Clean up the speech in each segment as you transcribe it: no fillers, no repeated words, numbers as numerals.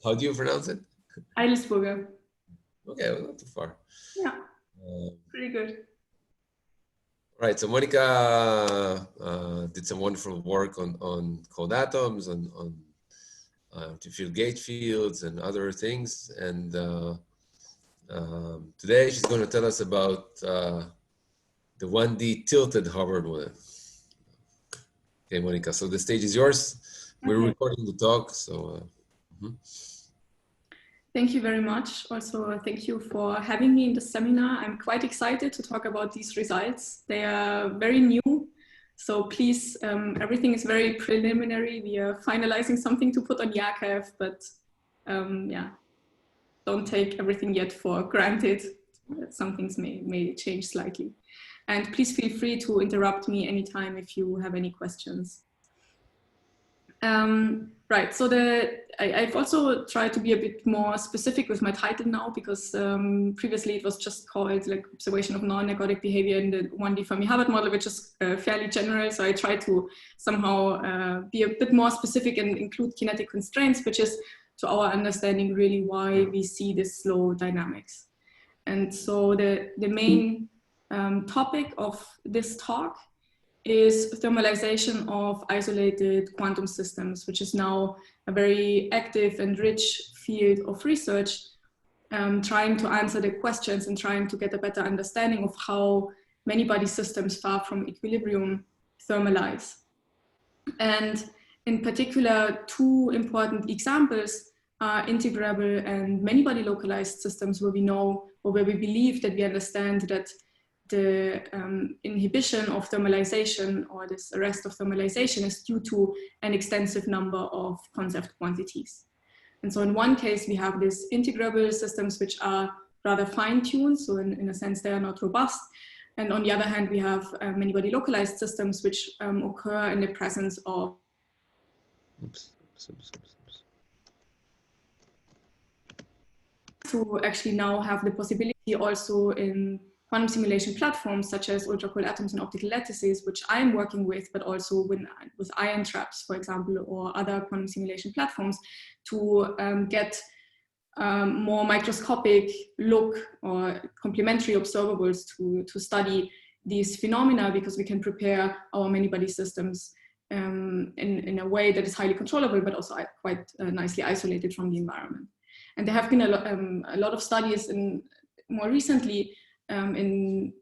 How do you pronounce it? Aidelsburger. Okay, well, not too far. Yeah, pretty good. Right, so Monika did some wonderful work on cold atoms, on artificial gauge fields and other things. And today she's going to tell us about the 1D tilted Hubbard model. Okay, Monika, so the stage is yours. We're recording the talk, so. Thank you very much. Also, thank you for having me in the seminar. I'm quite excited to talk about these results. They are very new, so please, everything is very preliminary. We are finalizing something to put on the archive, but yeah, don't take everything yet for granted. Some things may change slightly. And please feel free to interrupt me anytime if you have any questions. Right, so I've also tried to be a bit more specific with my title now, because previously it was just called like observation of non-ergodic behavior in the 1D Fermi-Hubbard model, which is fairly general. So I try to somehow be a bit more specific and include kinetic constraints, which is, to our understanding, really why we see this slow dynamics. And so the main topic of this talk is thermalization of isolated quantum systems, which is now a very active and rich field of research, trying to answer the questions and trying to get a better understanding of how many-body systems far from equilibrium thermalize. And in particular, two important examples are integrable and many-body localized systems, where we know, or where we believe that we understand that the inhibition of thermalization, or this arrest of thermalization, is due to an extensive number of conserved quantities. And so in one case, we have these integrable systems which are rather fine-tuned, so in a sense they are not robust. And on the other hand, we have many-body localized systems which occur in the presence of to actually now have the possibility also in quantum simulation platforms such as ultra-cold atoms and optical lattices, which I'm working with, but also with ion traps, for example, or other quantum simulation platforms, to get more microscopic look or complementary observables to study these phenomena, because we can prepare our many-body systems in a way that is highly controllable, but also quite nicely isolated from the environment. And there have been a lot of studies more recently in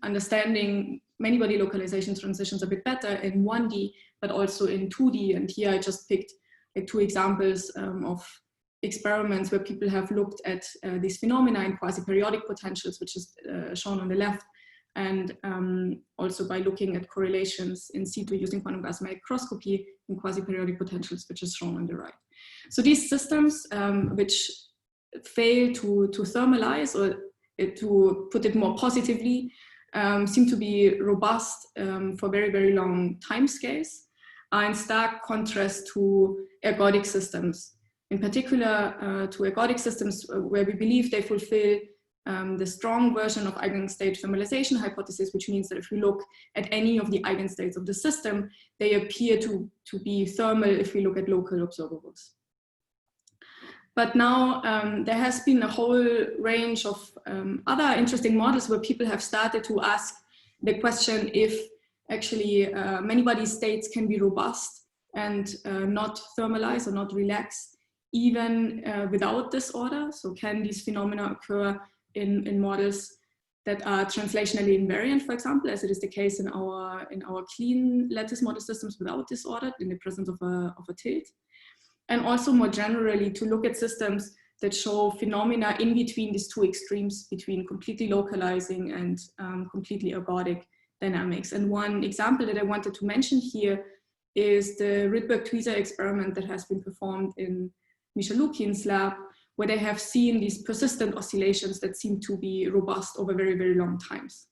understanding many-body localization transitions a bit better in 1D, but also in 2D. And here I just picked like two examples of experiments where people have looked at these phenomena in quasi-periodic potentials, which is shown on the left, and also by looking at correlations in situ using quantum gas microscopy in quasi-periodic potentials, which is shown on the right. So these systems which fail to thermalize, or to put it more positively, seem to be robust for very, very long timescales, are in stark contrast to ergodic systems. In particular, to ergodic systems where we believe they fulfill the strong version of eigenstate thermalization hypothesis, which means that if we look at any of the eigenstates of the system, they appear to be thermal if we look at local observables. But now there has been a whole range of other interesting models where people have started to ask the question if actually many-body states can be robust and not thermalize or not relax even without disorder. So can these phenomena occur in models that are translationally invariant, for example, as it is the case in our clean lattice model systems without disorder in the presence of a tilt? And also more generally to look at systems that show phenomena in between these two extremes, between completely localizing and completely ergodic dynamics. And one example that I wanted to mention here is the Rydberg-Tweezer experiment that has been performed in Misha Lukin's lab, where they have seen these persistent oscillations that seem to be robust over very, very long times.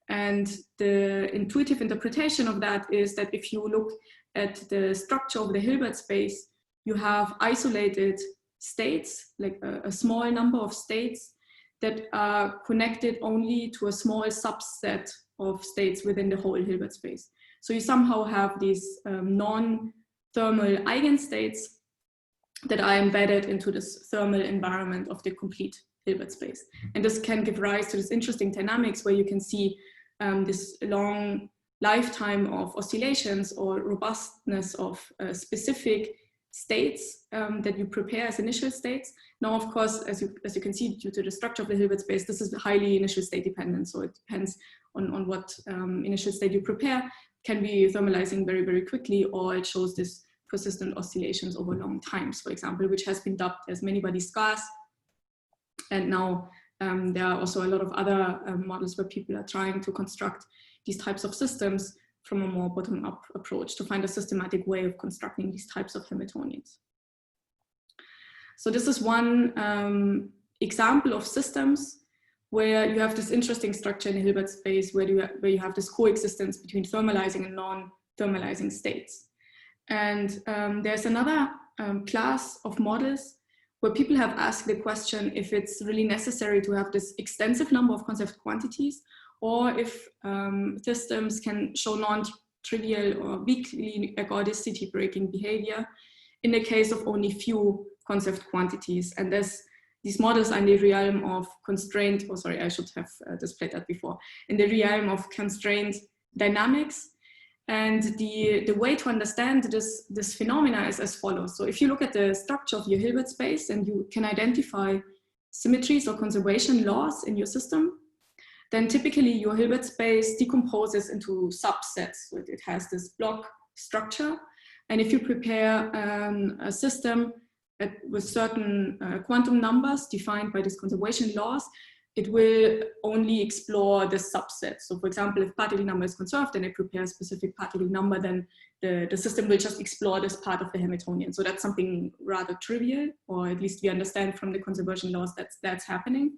And the intuitive interpretation of that is that if you look at the structure of the Hilbert space, you have isolated states, like a small number of states that are connected only to a small subset of states within the whole Hilbert space. So you somehow have these non-thermal eigenstates that are embedded into this thermal environment of the complete Hilbert space. And this can give rise to this interesting dynamics where you can see this long lifetime of oscillations or robustness of specific states that you prepare as initial states. Now, of course, as you can see, due to the structure of the Hilbert space, this is highly initial state dependent. So it depends on what initial state you prepare. Can be thermalizing very, very quickly, or it shows this persistent oscillations over long times, for example, which has been dubbed as many-body scars. And now there are also a lot of other models where people are trying to construct these types of systems from a more bottom-up approach to find a systematic way of constructing these types of Hamiltonians. So this is one example of systems where you have this interesting structure in the Hilbert space where you have this coexistence between thermalizing and non-thermalizing states. And there's another class of models where people have asked the question if it's really necessary to have this extensive number of conserved quantities, or if systems can show non-trivial or weakly ergodicity breaking behavior in the case of only few conserved quantities. And these models are in the realm of constraint, oh sorry, I should have displayed that before, in the realm of constraint dynamics. And the way to understand this phenomena is as follows. So if you look at the structure of your Hilbert space and you can identify symmetries or conservation laws in your system, then typically your Hilbert space decomposes into subsets. So it has this Bloch structure. And if you prepare a system with certain quantum numbers defined by these conservation laws, it will only explore the subset. So for example, if particle number is conserved and I prepare a specific particle number, then the system will just explore this part of the Hamiltonian. So that's something rather trivial, or at least we understand from the conservation laws that's happening.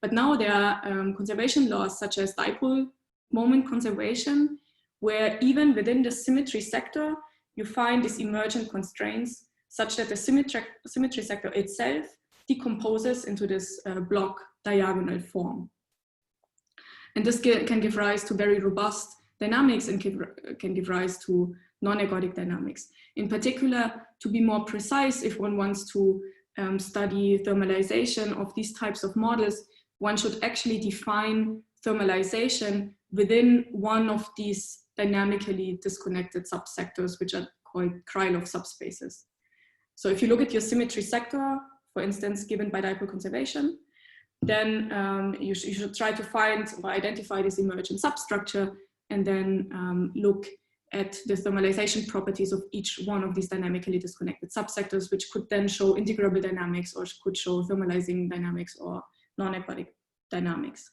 But now there are conservation laws such as dipole moment conservation, where even within the symmetry sector, you find these emergent constraints such that the symmetry sector itself decomposes into this Bloch diagonal form. And this can give rise to very robust dynamics and can give rise to non-ergodic dynamics. In particular, to be more precise, if one wants to study thermalization of these types of models, one should actually define thermalization within one of these dynamically disconnected subsectors, which are called Krylov subspaces. So if you look at your symmetry sector, for instance, given by dipole conservation, then you should try to find or identify this emergent substructure and then look at the thermalization properties of each one of these dynamically disconnected subsectors, which could then show integrable dynamics or could show thermalizing dynamics or non-ergodic dynamics.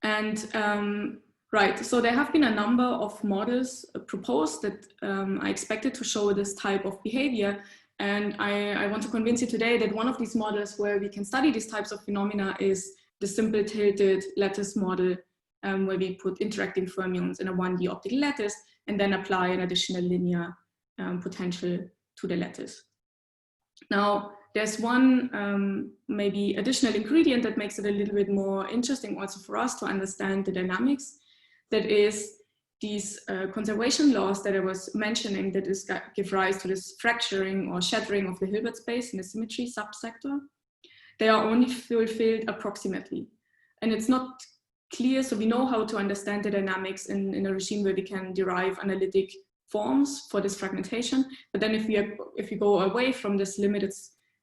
And right, so there have been a number of models proposed that are expected to show this type of behavior. And I want to convince you today that one of these models where we can study these types of phenomena is the simple tilted lattice model, where we put interacting fermions in a 1D optical lattice and then apply an additional linear potential to the lattice. Now, there's one maybe additional ingredient that makes it a little bit more interesting also for us to understand the dynamics. That is these conservation laws that I was mentioning that give rise to this fracturing or shattering of the Hilbert space in the symmetry subsector. They are only fulfilled approximately. And it's not clear, so we know how to understand the dynamics in a regime where we can derive analytic forms for this fragmentation. But then if we go away from this limit,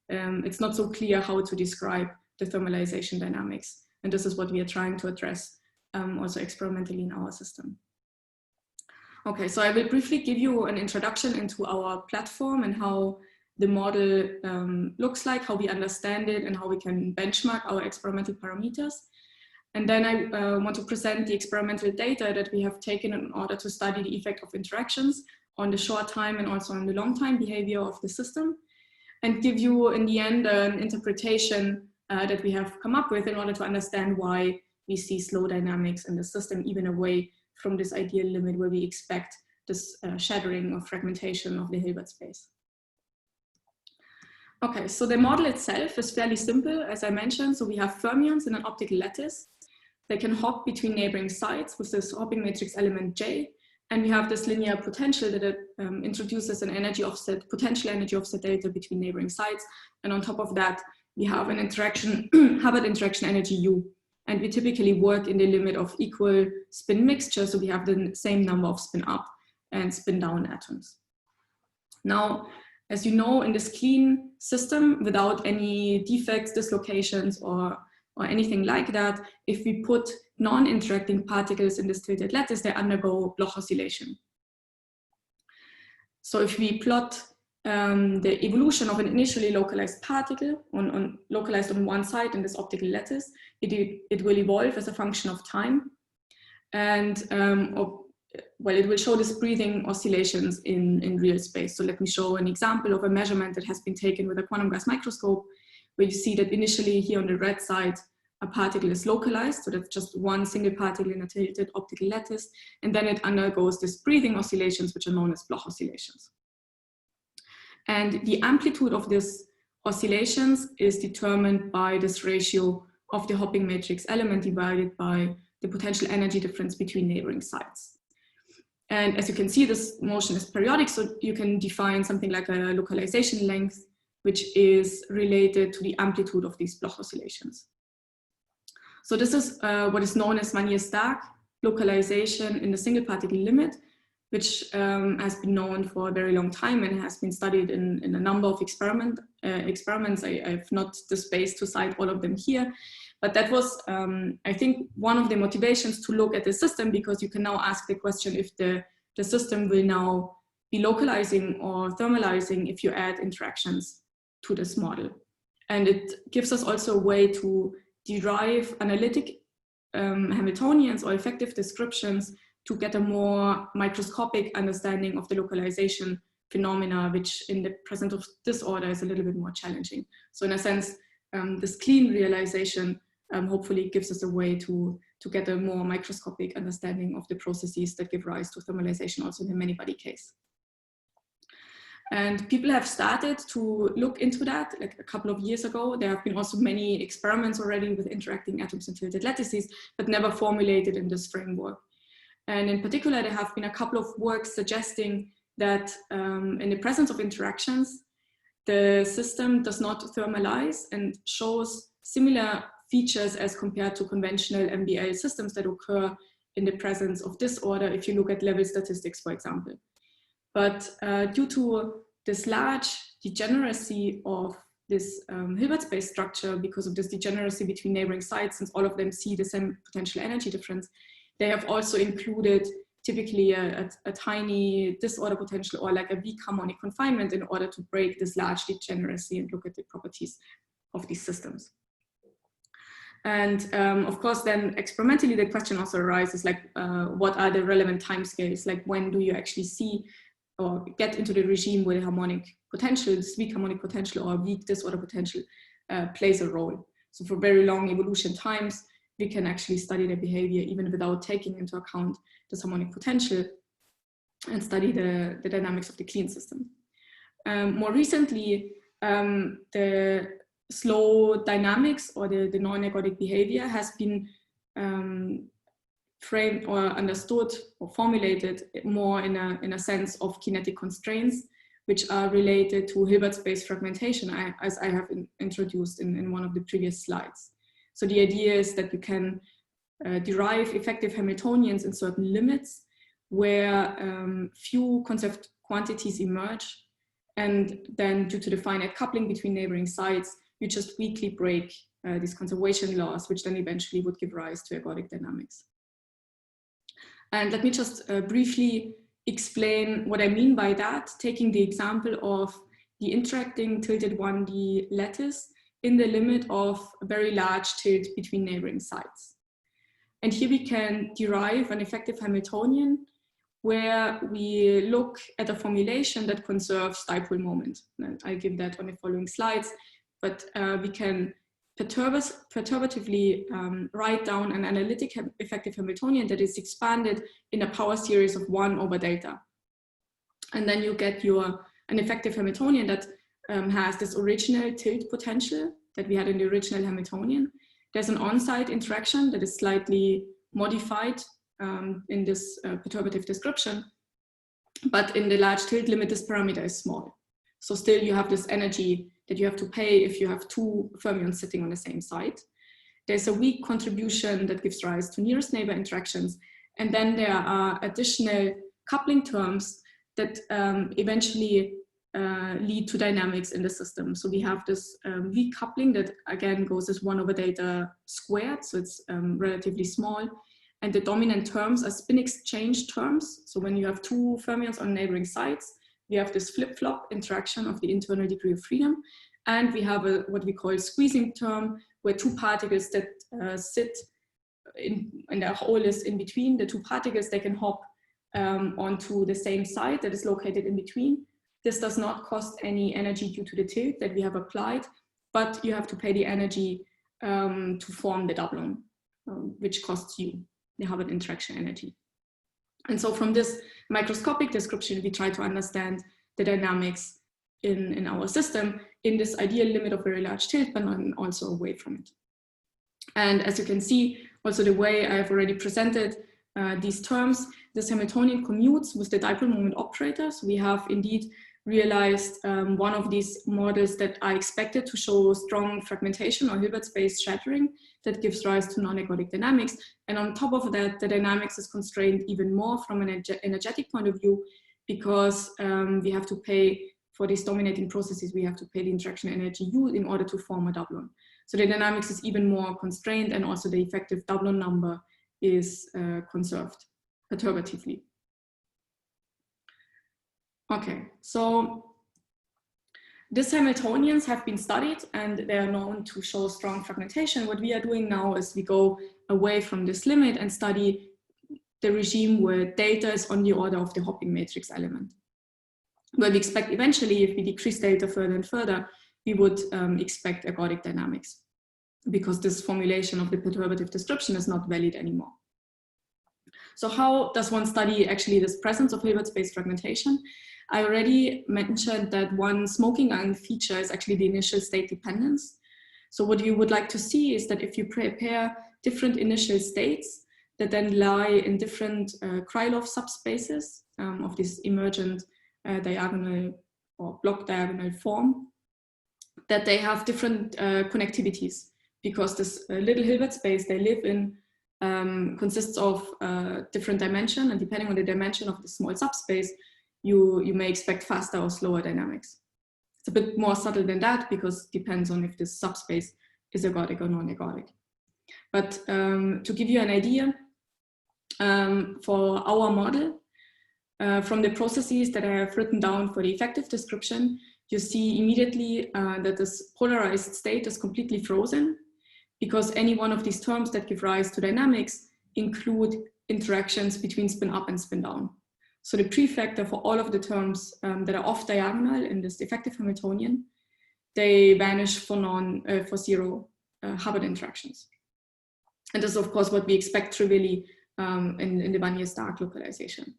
it's not so clear how to describe the thermalization dynamics. And this is what we are trying to address also experimentally in our system. Okay, so I will briefly give you an introduction into our platform and how the model looks like, how we understand it, and how we can benchmark our experimental parameters. And then I want to present the experimental data that we have taken in order to study the effect of interactions on the short time and also on the long time behavior of the system, and give you in the end an interpretation that we have come up with in order to understand why we see slow dynamics in the system, even away from this ideal limit where we expect this shattering or fragmentation of the Hilbert space. Okay, so the model itself is fairly simple, as I mentioned. So we have fermions in an optical lattice. They can hop between neighboring sites with this hopping matrix element J, And we have this linear potential that introduces an energy offset, potential energy offset delta between neighboring sites. And on top of that, we have an interaction, Hubbard interaction energy U. And we typically work in the limit of equal spin mixture. So we have the same number of spin up and spin down atoms. Now, as you know, in this clean system, without any defects, dislocations, or anything like that, if we put non-interacting particles in this tilted lattice, they undergo Bloch oscillation. So if we plot the evolution of an initially localized particle localized on one side in this optical lattice, it will evolve as a function of time. And well, it will show this breathing oscillations in real space. So let me show an example of a measurement that has been taken with a quantum gas microscope, where you see that initially here on the red side, a particle is localized. So that's just one single particle in a tilted optical lattice. And then it undergoes this breathing oscillations, which are known as Bloch oscillations. And the amplitude of these oscillations is determined by this ratio of the hopping matrix element divided by the potential energy difference between neighboring sites. And as you can see, this motion is periodic, so you can define something like a localization length, which is related to the amplitude of these Bloch oscillations. So this is what is known as Wannier-Stark localization in the single particle limit, which has been known for a very long time and has been studied in a number of experiments. I have not the space to cite all of them here, but that was, I think, one of the motivations to look at the system, because you can now ask the question if the system will now be localizing or thermalizing if you add interactions to this model. And it gives us also a way to derive analytic Hamiltonians or effective descriptions to get a more microscopic understanding of the localization phenomena, which in the presence of disorder is a little bit more challenging. So in a sense, this clean realization hopefully gives us a way to get a more microscopic understanding of the processes that give rise to thermalization also in the many-body case. And people have started to look into that like a couple of years ago. There have been also many experiments already with interacting atoms in tilted lattices, but never formulated in this framework. And in particular, there have been a couple of works suggesting that in the presence of interactions, the system does not thermalize and shows similar features as compared to conventional MBL systems that occur in the presence of disorder if you look at level statistics, for example. But due to this large degeneracy of this Hilbert space structure, because of this degeneracy between neighboring sites, since all of them see the same potential energy difference, they have also included typically a tiny disorder potential or like a weak harmonic confinement in order to break this large degeneracy and look at the properties of these systems. And of course, then experimentally, the question also arises like, what are the relevant timescales? Like when do you actually see or get into the regime where the harmonic potential, this weak harmonic potential or weak disorder potential plays a role? So for very long evolution times, we can actually study the behavior even without taking into account this harmonic potential and study the dynamics of the clean system. More recently, the slow dynamics or the non-ergodic behavior has been framed or understood or formulated more in a sense of kinetic constraints, which are related to Hilbert space fragmentation, as I have introduced in one of the previous slides. So the idea is that you can derive effective Hamiltonians in certain limits where few conserved quantities emerge, and then due to the finite coupling between neighboring sites, you just weakly break these conservation laws, which then eventually would give rise to ergodic dynamics. And let me just briefly explain what I mean by that, taking the example of the interacting tilted 1D lattice in the limit of a very large tilt between neighboring sites. And here we can derive an effective Hamiltonian where we look at a formulation that conserves dipole moment. And I'll give that on the following slides, but we can perturbatively write down an analytic effective Hamiltonian that is expanded in a power series of 1 over delta. And then you get an effective Hamiltonian that has this original tilt potential that we had in the original Hamiltonian. There's an on-site interaction that is slightly modified in this perturbative description. But in the large tilt limit, this parameter is small. So still you have this energy that you have to pay if you have two fermions sitting on the same side. There's a weak contribution that gives rise to nearest neighbor interactions. And then there are additional coupling terms that eventually lead to dynamics in the system. So we have this weak coupling that again goes as 1 over delta squared. So it's relatively small. And the dominant terms are spin exchange terms. So when you have two fermions on neighboring sides, we have this flip-flop interaction of the internal degree of freedom. And we have what we call squeezing term, where two particles that sit in the hole is in between. The two particles, they can hop onto the same side that is located in between. This does not cost any energy due to the tilt that we have applied, but you have to pay the energy to form the doublon, which costs you the Hubbard interaction energy. And so from this microscopic description, we try to understand the dynamics in our system in this ideal limit of very large tilt, but not also away from it. And as you can see, also the way I have already presented these terms, this Hamiltonian commutes with the dipole moment operators. We have indeed realized one of these models that I expected to show strong fragmentation or Hilbert space shattering that gives rise to non-ergodic dynamics. And on top of that, the dynamics is constrained even more from an energetic point of view, because we have to pay for these dominating processes, we have to pay the interaction energy U in order to form a doublon. So the dynamics is even more constrained, and also the effective doublon number is conserved perturbatively. Okay, so these Hamiltonians have been studied and they are known to show strong fragmentation. What we are doing now is we go away from this limit and study the regime where delta is on the order of the hopping matrix element, where we expect eventually, if we decrease delta further and further, we would expect ergodic dynamics, because this formulation of the perturbative description is not valid anymore. So how does one study actually this presence of Hilbert space fragmentation? I already mentioned that one smoking gun feature is actually the initial state dependence. So what you would like to see is that if you prepare different initial states that then lie in different Krylov subspaces of this emergent diagonal or block diagonal form, that they have different connectivities, because this little Hilbert space they live in consists of different dimension, and depending on the dimension of the small subspace, you may expect faster or slower dynamics. It's a bit more subtle than that, because it depends on if this subspace is ergodic or non-ergodic. But to give you an idea, for our model, from the processes that I have written down for the effective description, you see immediately that this polarized state is completely frozen, because any one of these terms that give rise to dynamics include interactions between spin up and spin down. So the prefactor for all of the terms that are off diagonal in this effective Hamiltonian, they vanish for zero Hubbard interactions. And this is of course what we expect trivially in the Wannier-Stark localization.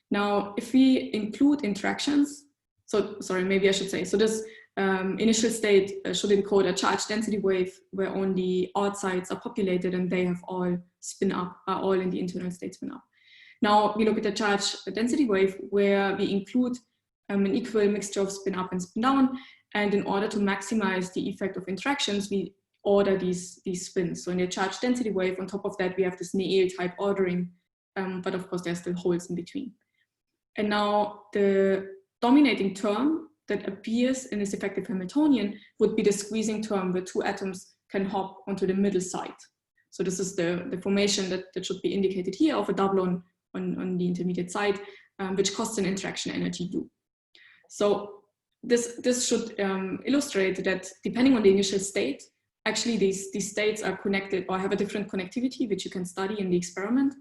Now, if we include interactions, so sorry, maybe I should say, so this initial state should encode a charge density wave where only odd sides are populated and they have all spin up, are all in the internal state spin up. Now we look at the charge density wave where we include an equal mixture of spin up and spin down, and in order to maximize the effect of interactions, we order these spins. So in the charge density wave, on top of that, we have this Néel type ordering, but of course there's still holes in between. And now the dominating term that appears in this effective Hamiltonian would be the squeezing term where two atoms can hop onto the middle side. So this is the formation that should be indicated here of a doublon on the intermediate side, which costs an interaction energy U. So this should illustrate that depending on the initial state, actually these states are connected or have a different connectivity, which you can study in the experiment.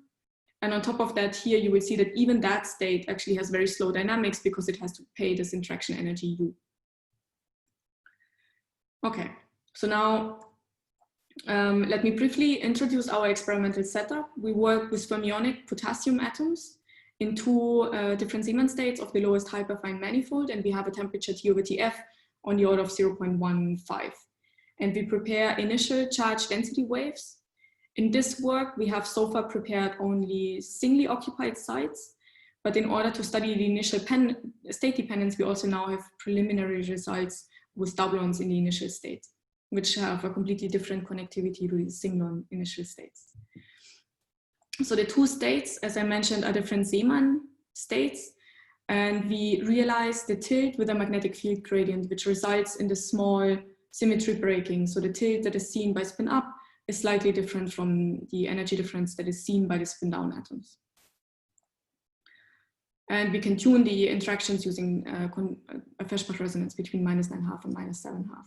And on top of that, here you will see that even that state actually has very slow dynamics because it has to pay this interaction energy U. Okay, so now let me briefly introduce our experimental setup. We work with fermionic potassium atoms in two different Zeeman states of the lowest hyperfine manifold, and we have a temperature T over Tf on the order of 0.15. And we prepare initial charge density waves, In this work, we have so far prepared only singly occupied sites, but in order to study the initial state dependence, we also now have preliminary results with doublons in the initial state, which have a completely different connectivity with singlon initial states. So the two states, as I mentioned, are different Zeeman states, and we realize the tilt with a magnetic field gradient, which results in the small symmetry breaking. So the tilt that is seen by spin up is slightly different from the energy difference that is seen by the spin down atoms. And we can tune the interactions using a Feshbach resonance between -9.5 and -7.5.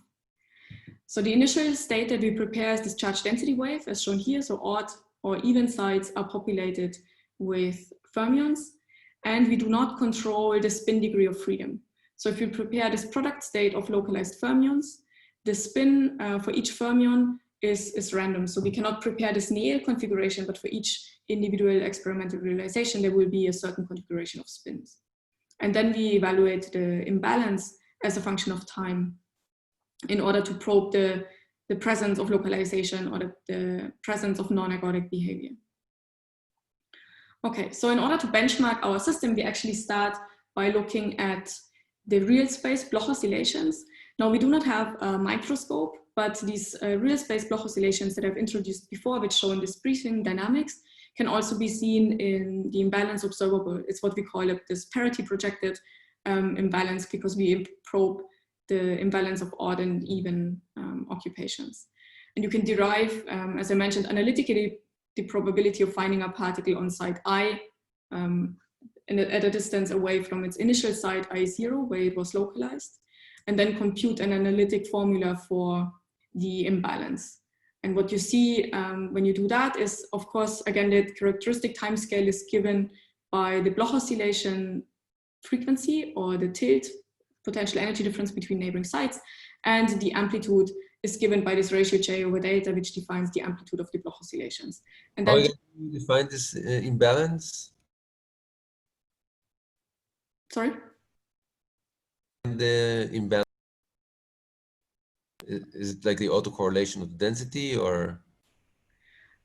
So the initial state that we prepare is this charge density wave, as shown here. So odd or even sites are populated with fermions, and we do not control the spin degree of freedom. So if you prepare this product state of localized fermions, the spin for each fermion is random. So we cannot prepare this Néel configuration, but for each individual experimental realization, there will be a certain configuration of spins. And then we evaluate the imbalance as a function of time in order to probe the presence of localization or the presence of non-ergodic behavior. Okay, so in order to benchmark our system, we actually start by looking at the real space Bloch oscillations. Now, we do not have a microscope, but these real space Bloch oscillations that I've introduced before, which show in this briefing dynamics, can also be seen in the imbalance observable. It's what we call this parity projected imbalance, because we probe the imbalance of odd and even occupations. And you can derive, as I mentioned, analytically the probability of finding a particle on site I at a distance away from its initial site I0, where it was localized, and then compute an analytic formula for the imbalance. And what you see when you do that is, of course, again, the characteristic timescale is given by the Bloch oscillation frequency or the tilt potential energy difference between neighboring sites, and the amplitude is given by this ratio J over delta, which defines the amplitude of the Bloch oscillations. And then how do you define this imbalance? Sorry? The imbalance, is it like the autocorrelation of density, or?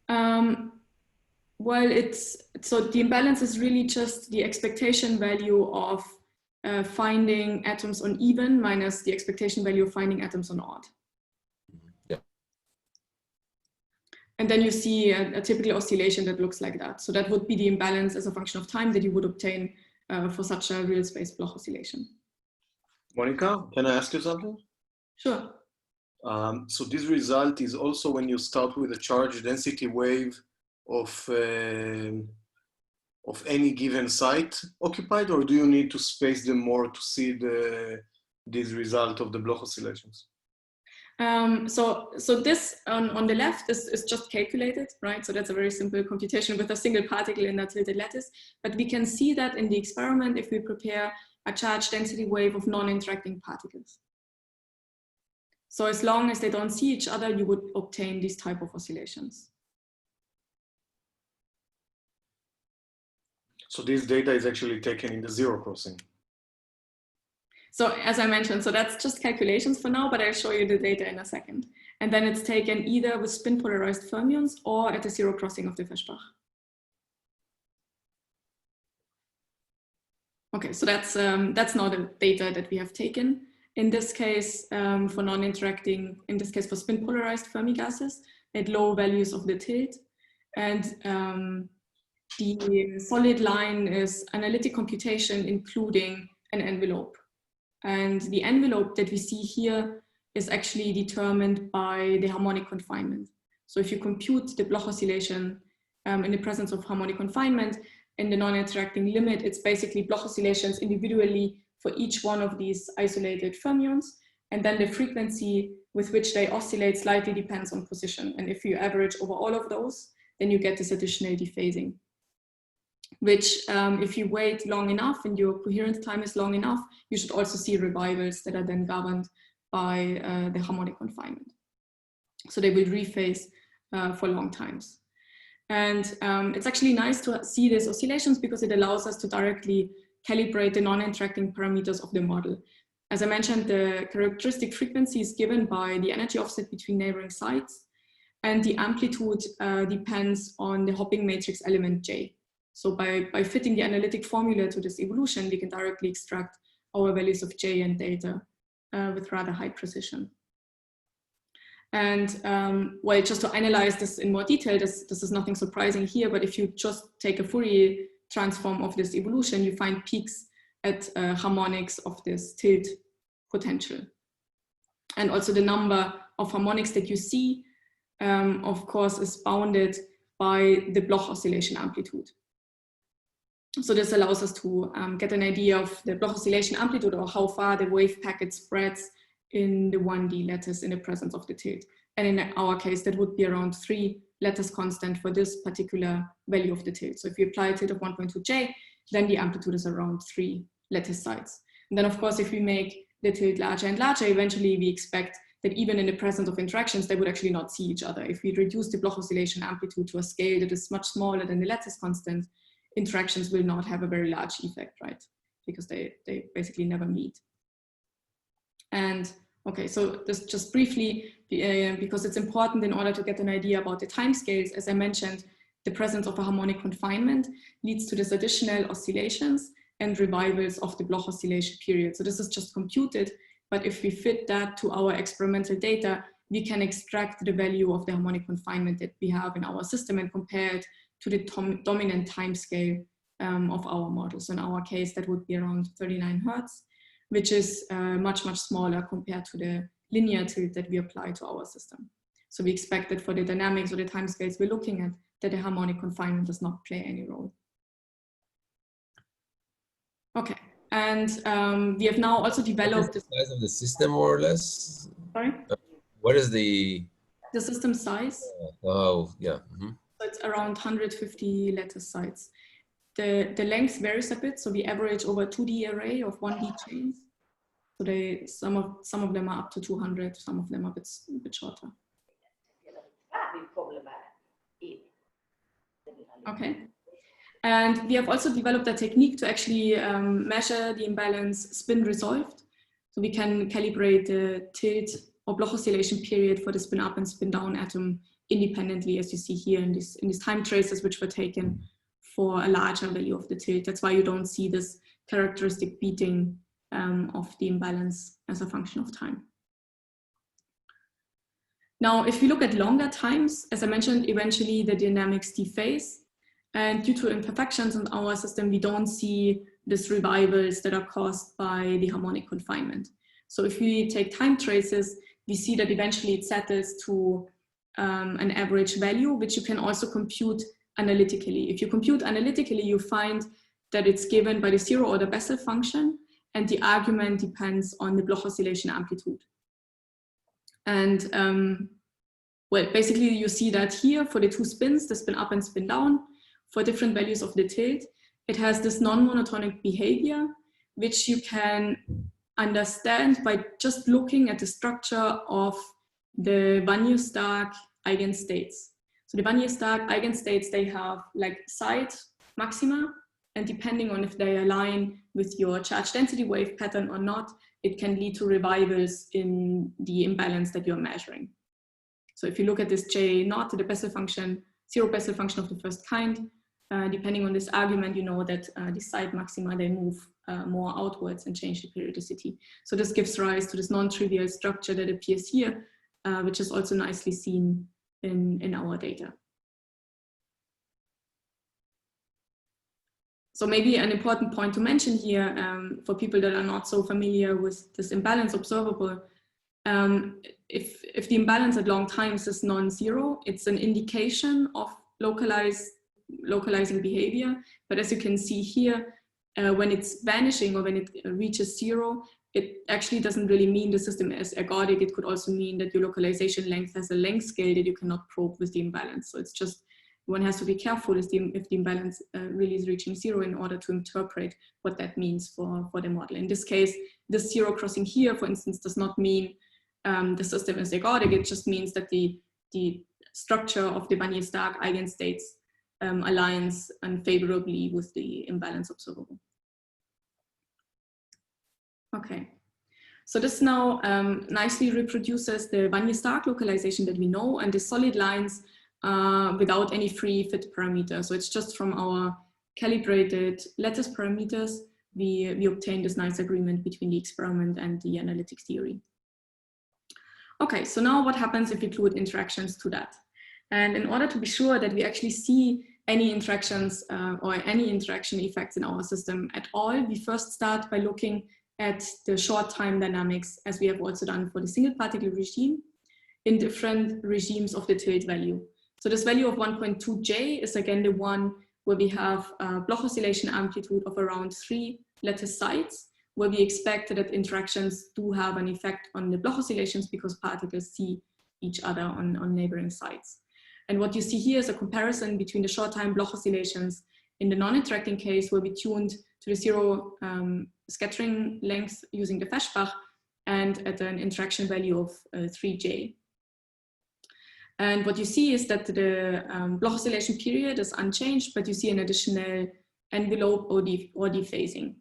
Well, so the imbalance is really just the expectation value of finding atoms on even minus the expectation value of finding atoms on odd. Yeah. And then you see a typical oscillation that looks like that. So that would be the imbalance as a function of time that you would obtain for such a real space Bloch oscillation. Monika, can I ask you something? Sure. So this result is also when you start with a charge density wave of any given site occupied, or do you need to space them more to see this result of the Bloch oscillations? So this on the left is just calculated, right? So that's a very simple computation with a single particle in a tilted lattice. But we can see that in the experiment if we prepare a charge density wave of non-interacting particles. So as long as they don't see each other, you would obtain these type of oscillations. So this data is actually taken in the zero crossing. So as I mentioned, so that's just calculations for now, but I'll show you the data in a second. And then it's taken either with spin polarized fermions or at the zero crossing of the Feshbach. Okay, so that's now the data that we have taken. In this case, for non-interacting, in this case for spin polarized Fermi gases at low values of the tilt. And the solid line is analytic computation, including an envelope. And the envelope that we see here is actually determined by the harmonic confinement. So if you compute the Bloch oscillation in the presence of harmonic confinement, in the non-interacting limit, it's basically Bloch oscillations individually for each one of these isolated fermions. And then the frequency with which they oscillate slightly depends on position. And if you average over all of those, then you get this additional dephasing, which if you wait long enough and your coherence time is long enough, you should also see revivals that are then governed by the harmonic confinement. So they will rephase for long times. And it's actually nice to see these oscillations because it allows us to directly calibrate the non-interacting parameters of the model. As I mentioned, the characteristic frequency is given by the energy offset between neighboring sites. and the amplitude depends on the hopping matrix element J. So by fitting the analytic formula to this evolution, we can directly extract our values of J and delta with rather high precision. And well, just to analyze this in more detail, this is nothing surprising here, but if you just take a Fourier transform of this evolution, you find peaks at harmonics of this tilt potential. And also the number of harmonics that you see, of course, is bounded by the Bloch oscillation amplitude. So this allows us to get an idea of the Bloch oscillation amplitude, or how far the wave packet spreads in the 1D lattice in the presence of the tilt. And in our case, that would be around 3 lattice constant for this particular value of the tilt. So if you apply a tilt of 1.2J, then the amplitude is around 3 lattice sites. And then of course, if we make the tilt larger and larger, eventually we expect that even in the presence of interactions, they would actually not see each other. If we reduce the Bloch oscillation amplitude to a scale that is much smaller than the lattice constant, interactions will not have a very large effect, right? Because they basically never meet. And okay, so this just briefly, because it's important in order to get an idea about the timescales. As I mentioned, the presence of a harmonic confinement leads to this additional oscillations and revivals of the Bloch oscillation period. So this is just computed, but if we fit that to our experimental data, we can extract the value of the harmonic confinement that we have in our system and compare it to the dominant timescale of our model. So in our case, that would be around 39 Hertz, which is much, much smaller compared to the linear tilt that we apply to our system. So we expect that for the dynamics or the timescales we're looking at, that the harmonic confinement does not play any role. Okay, and we have now also developed the size of the system, more or less. Sorry? What is the system size? Oh, yeah. Mm-hmm. So it's around 150 lattice sites. The length varies a bit, so we average over a 2D array of 1D chains. So some of them are up to 200, some of them are a bit shorter. Okay. And we have also developed a technique to actually measure the imbalance spin resolved. So we can calibrate the tilt or Bloch oscillation period for the spin up and spin down atom independently, as you see here in these time traces, which were taken for a larger value of the tilt. That's why you don't see this characteristic beating of the imbalance as a function of time. Now, if we look at longer times, as I mentioned, eventually the dynamics dephase. And due to imperfections in our system, we don't see these revivals that are caused by the harmonic confinement. So if we take time traces, we see that eventually it settles to an average value, which you can also compute analytically. If you compute analytically, you find that it's given by the zero-order Bessel function, and the argument depends on the Bloch oscillation amplitude. And well, basically you see that here for the two spins, the spin up and spin down, for different values of the tilt, it has this non-monotonic behavior, which you can understand by just looking at the structure of the Wannier-Stark eigenstates. So the Wannier-Stark eigenstates, they have like side maxima, and depending on if they align with your charge density wave pattern or not, it can lead to revivals in the imbalance that you're measuring. So if you look at this J naught, the Bessel function, zero Bessel function of the first kind, depending on this argument, you know that the side maxima, they move more outwards and change the periodicity. So this gives rise to this non-trivial structure that appears here, which is also nicely seen in our data. So maybe an important point to mention here for people that are not so familiar with this imbalance observable, if the imbalance at long times is non-zero, it's an indication of localizing behavior. But as you can see here, when it's vanishing or when it reaches zero, it actually doesn't really mean the system is ergodic. It could also mean that your localization length has a length scale that you cannot probe with the imbalance. So it's just, one has to be careful if the imbalance really is reaching zero in order to interpret what that means for the model. In this case, this zero crossing here, for instance, does not mean the system is ergodic. It just means that the structure of the Wannier-Stark eigenstates aligns unfavorably with the imbalance observable. Okay, So this now nicely reproduces the Wannier-Stark localization that we know, and the solid lines without any free fit parameter. So it's just from our calibrated lattice parameters, we obtain this nice agreement between the experiment and the analytic theory. Okay, so now what happens if we include interactions to that? And in order to be sure that we actually see any interactions or any interaction effects in our system at all, we first start by looking at the short time dynamics, as we have also done for the single particle regime, in different regimes of the tilt value. So this value of 1.2J is again the one where we have a Bloch oscillation amplitude of around 3 lattice sites, where we expect that interactions do have an effect on the Bloch oscillations because particles see each other on neighboring sites. And what you see here is a comparison between the short time Bloch oscillations in the non-interacting case, where we tuned to the 0 scattering length using the Feschbach, and at an interaction value of 3J. And what you see is that the Bloch oscillation period is unchanged, but you see an additional envelope or dephasing.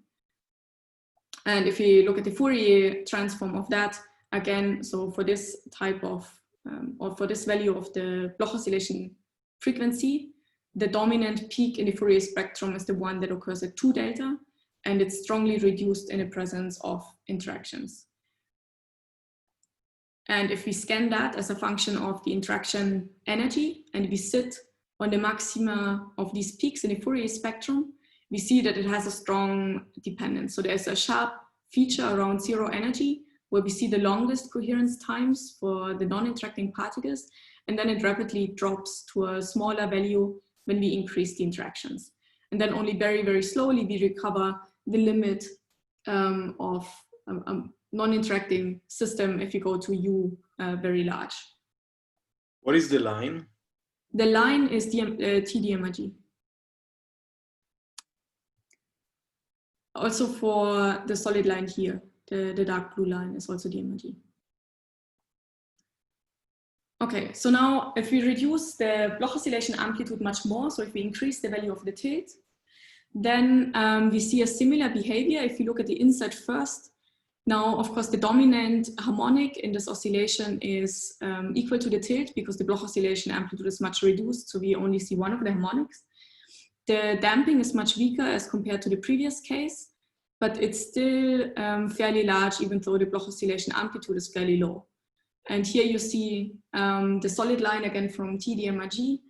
And if you look at the Fourier transform of that, again, so for this type of, or for this value of the Bloch oscillation frequency, the dominant peak in the Fourier spectrum is the one that occurs at 2 delta, and it's strongly reduced in the presence of interactions. And if we scan that as a function of the interaction energy, and we sit on the maxima of these peaks in the Fourier spectrum, we see that it has a strong dependence. So there's a sharp feature around 0 energy, where we see the longest coherence times for the non-interacting particles, and then it rapidly drops to a smaller value when we increase the interactions. And then only very, very slowly we recover the limit of non-interacting system if you go to U very large. What is the line? The line is TDMRG. Also for the solid line here, the dark blue line is also DMRG. Okay, so now if we reduce the Bloch oscillation amplitude much more, so if we increase the value of the tilt, then we see a similar behavior if you look at the inside first. Now, of course, the dominant harmonic in this oscillation is equal to the tilt because the Bloch oscillation amplitude is much reduced, so we only see one of the harmonics. The damping is much weaker as compared to the previous case, but it's still fairly large, even though the Bloch oscillation amplitude is fairly low. And here you see the solid line again from TDMRG.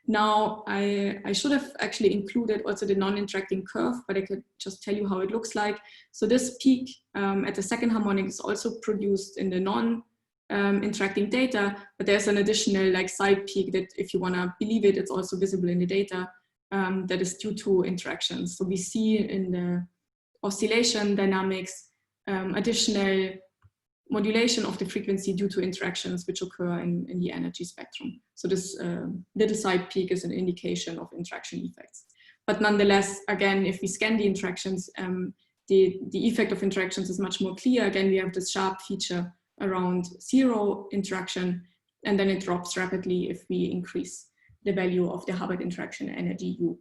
Now, I should have actually included also the non-interacting curve, but I could just tell you how it looks like. So this peak at the second harmonic is also produced in the non-interacting data, but there's an additional like side peak that, if you want to believe it, it's also visible in the data that is due to interactions. So we see in the oscillation dynamics additional modulation of the frequency due to interactions which occur in the energy spectrum. So this little side peak is an indication of interaction effects. But nonetheless, again, if we scan the interactions, the effect of interactions is much more clear. Again, we have this sharp feature around 0 interaction, and then it drops rapidly if we increase the value of the Hubbard interaction energy U.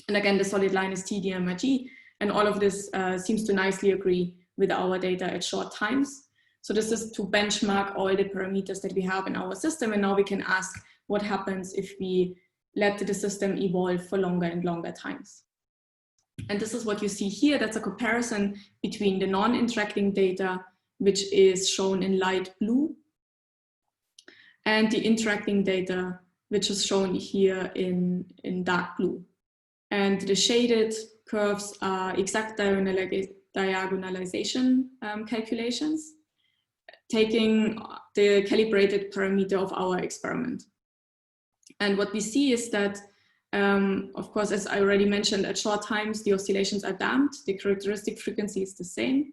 And again, the solid line is TDMRG, and all of this seems to nicely agree with our data at short times. So this is to benchmark all the parameters that we have in our system, and now we can ask what happens if we let the system evolve for longer and longer times. And this is what you see here. That's a comparison between the non-interacting data, which is shown in light blue, and the interacting data, which is shown here in dark blue. And the shaded curves are exact diagonalization calculations, taking the calibrated parameter of our experiment. And what we see is that, of course, as I already mentioned, at short times, the oscillations are damped, the characteristic frequency is the same.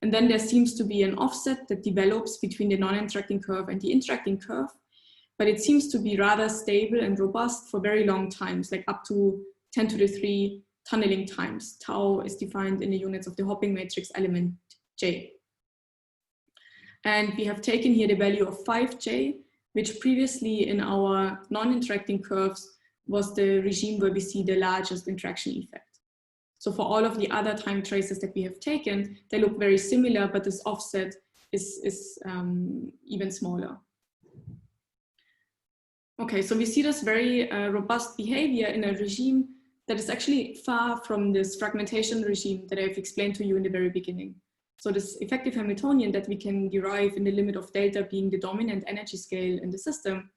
And then there seems to be an offset that develops between the non-interacting curve and the interacting curve, but it seems to be rather stable and robust for very long times, like up to 10 to the 3 tunneling times. Tau is defined in the units of the hopping matrix element J. And we have taken here the value of 5J, which previously in our non-interacting curves was the regime where we see the largest interaction effect. So for all of the other time traces that we have taken, they look very similar, but this offset is even smaller. Okay, so we see this very robust behavior in a regime that is actually far from this fragmentation regime that I've explained to you in the very beginning. So this effective Hamiltonian that we can derive in the limit of delta being the dominant energy scale in the system,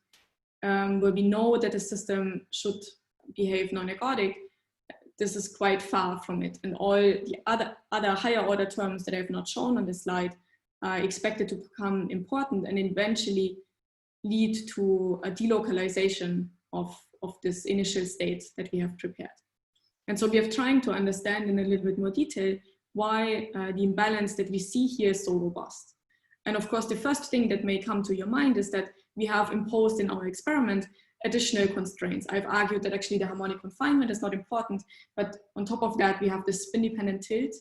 where we know that the system should behave non-ergodic, this is quite far from it. And all the other higher order terms that I have not shown on this slide are expected to become important and eventually lead to a delocalization of this initial state that we have prepared. And so we are trying to understand in a little bit more detail why the imbalance that we see here is so robust. And of course, the first thing that may come to your mind is that we have imposed in our experiment additional constraints. I've argued that actually the harmonic confinement is not important, but on top of that, we have this spin-dependent tilt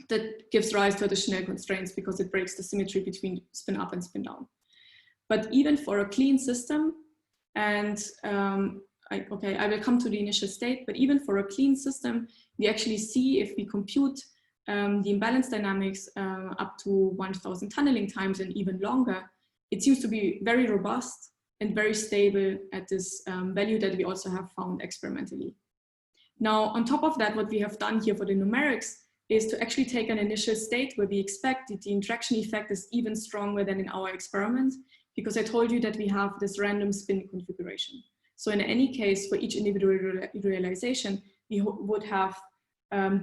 that gives rise to additional constraints because it breaks the symmetry between spin up and spin down. But even for a clean system, and I will come to the initial state, but even for a clean system, we actually see if we compute the imbalance dynamics up to 1000 tunneling times and even longer, it seems to be very robust and very stable at this value that we also have found experimentally. Now, on top of that, what we have done here for the numerics is to actually take an initial state where we expect that the interaction effect is even stronger than in our experiment, because I told you that we have this random spin configuration. So in any case, for each individual realization, we would have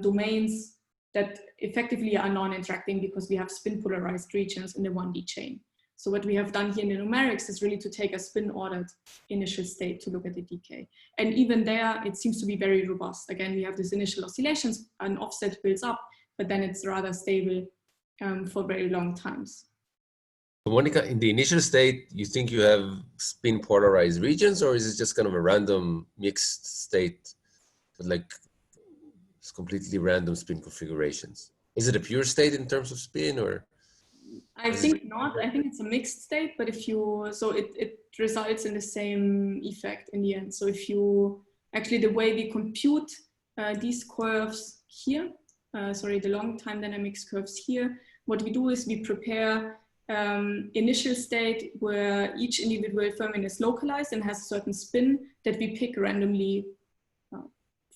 domains that effectively are non-interacting because we have spin polarized regions in the 1D chain. So what we have done here in the numerics is really to take a spin ordered initial state to look at the decay. And even there, it seems to be very robust. Again, we have these initial oscillations, an offset builds up, but then it's rather stable for very long times. Monika, in the initial state, you think you have spin polarized regions, or is it just kind of a random mixed state with like completely random spin configurations? Is it a pure state in terms of spin, or? I think not. I think it's a mixed state, but if you, so it results in the same effect in the end. So if you, actually the way we compute these curves here, the long time dynamics curves here, what we do is we prepare initial state where each individual fermion is localized and has a certain spin that we pick randomly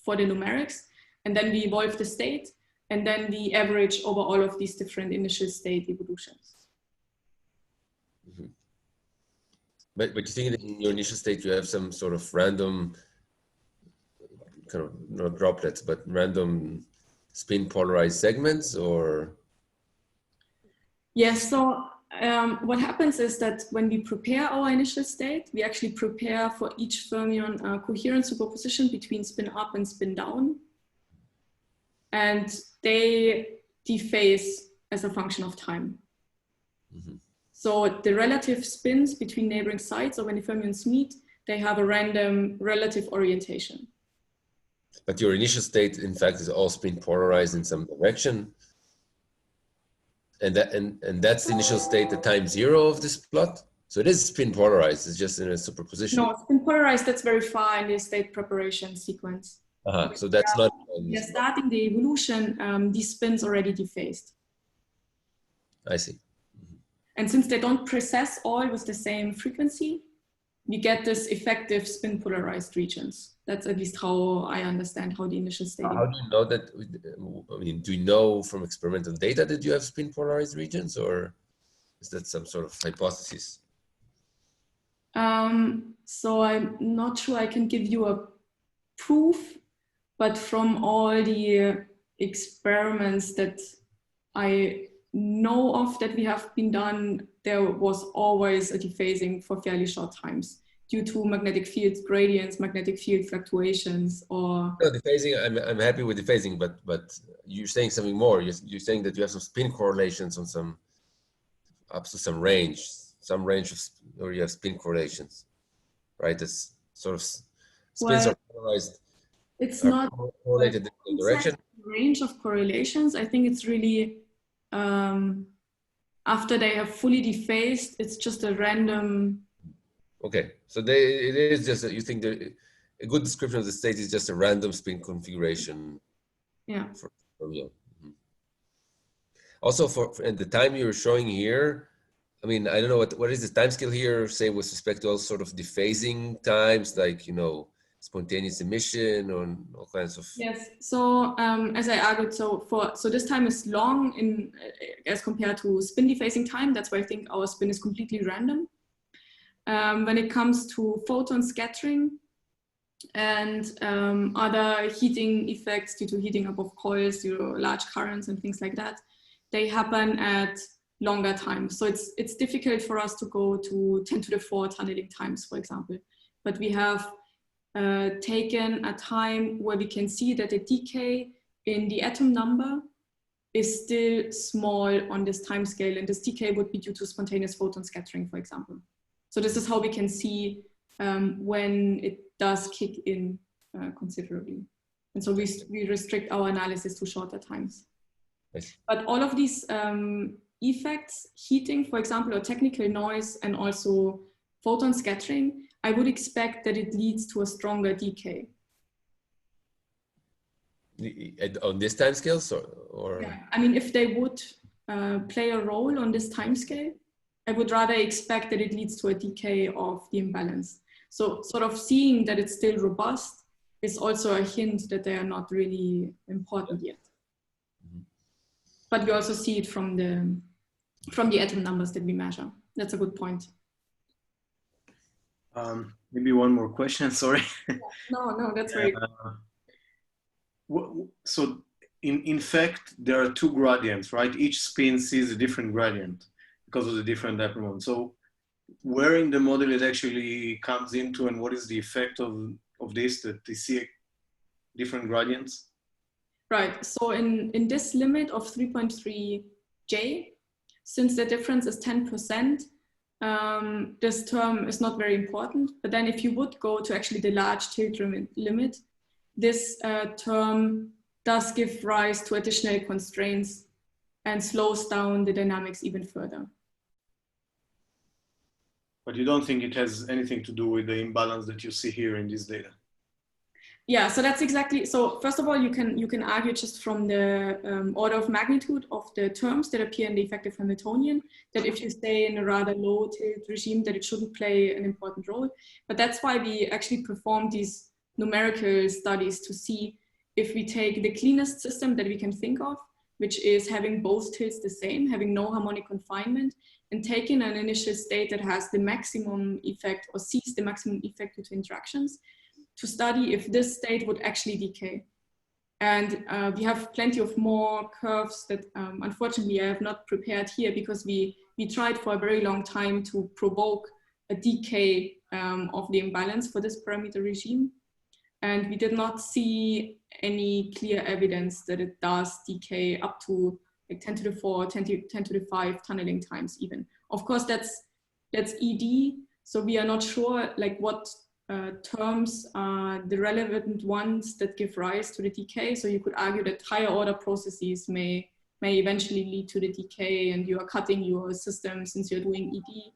for the numerics. And then we evolve the state, and then we average over all of these different initial state evolutions. Mm-hmm. But you think that in your initial state you have some sort of random, kind of not droplets, but random spin polarized segments, or? Yes, so what happens is that when we prepare our initial state, we actually prepare for each fermion a coherent superposition between spin up and spin down. And they dephase as a function of time. Mm-hmm. So the relative spins between neighboring sites, or when the fermions meet, they have a random relative orientation. But your initial state, in fact, is all spin polarized in some direction. And that's the initial state at time zero of this plot. So it is spin polarized, it's just in a superposition. No, spin polarized, that's very far in the state preparation sequence. So that's not. We are starting the evolution, these spins already dephased. I see. Mm-hmm. And since they don't precess all with the same frequency, we get this effective spin polarized regions. That's at least how I understand how the initial state. How do you know that? I mean, do you know from experimental data that you have spin polarized regions, or is that some sort of hypothesis? So I'm not sure I can give you a proof, but from all the experiments that I know of that we have been done, there was always a dephasing for fairly short times due to magnetic field gradients, magnetic field fluctuations, or... No, dephasing, I'm happy with dephasing, but you're saying something more. You're saying that you have some spin correlations on some, up to some range of, or you have spin correlations, right? That's sort of, spins are polarized. It's not correlated in the direction. Range of correlations. I think it's really after they have fully dephased, it's just a random. Okay, so it is just you think a good description of the state is just a random spin configuration. Yeah. Yeah. Mhm. Also, for and the time you're showing here, I mean, I don't know what is the time scale here, say with respect to all sort of dephasing times, like, you know, spontaneous emission or all kinds of. Yes. So as I argued, so this time is long in as compared to spin dephasing time. That's why I think our spin is completely random. When it comes to photon scattering and other heating effects due to heating up of coils, due to large currents and things like that, they happen at longer times. So it's difficult for us to go to 10 to the 4 tunneling times, for example. But we have taken a time where we can see that the decay in the atom number is still small on this time scale, and this decay would be due to spontaneous photon scattering, for example. So this is how we can see when it does kick in considerably. And so we restrict our analysis to shorter times. Yes. But all of these effects, heating, for example, or technical noise, and also photon scattering, I would expect that it leads to a stronger decay. On this time scale, or? Yeah. I mean, if they would play a role on this time scale, I would rather expect that it leads to a decay of the imbalance. So sort of seeing that it's still robust is also a hint that they are not really important yet. Mm-hmm. But we also see it from the atom numbers that we measure. That's a good point. Maybe one more question, sorry. No, that's very good. So in fact, there are two gradients, right? Each spin sees a different gradient because of the different dipole moment. So where in the model it actually comes into, and what is the effect of this, that they see different gradients? Right, so in this limit of 3.3J, since the difference is 10%, this term is not very important. But then if you would go to actually the large tilt limit, this term does give rise to additional constraints and slows down the dynamics even further. But you don't think it has anything to do with the imbalance that you see here in this data? Yeah, so that's exactly, so first of all, you can argue just from the order of magnitude of the terms that appear in the effective Hamiltonian, that if you stay in a rather low tilt regime, that it shouldn't play an important role. But that's why we actually performed these numerical studies to see if we take the cleanest system that we can think of, which is having both tilts the same, having no harmonic confinement, and taking an initial state that has the maximum effect or sees the maximum effect due to interactions, to study if this state would actually decay. And we have plenty of more curves that unfortunately I have not prepared here, because we tried for a very long time to provoke a decay of the imbalance for this parameter regime. And we did not see any clear evidence that it does decay up to like 10 to the 4, 10 to the 5 tunneling times even. Of course, that's ED, so we are not sure like what terms are the relevant ones that give rise to the decay. So you could argue that higher order processes may eventually lead to the decay, and you are cutting your system since you're doing ED.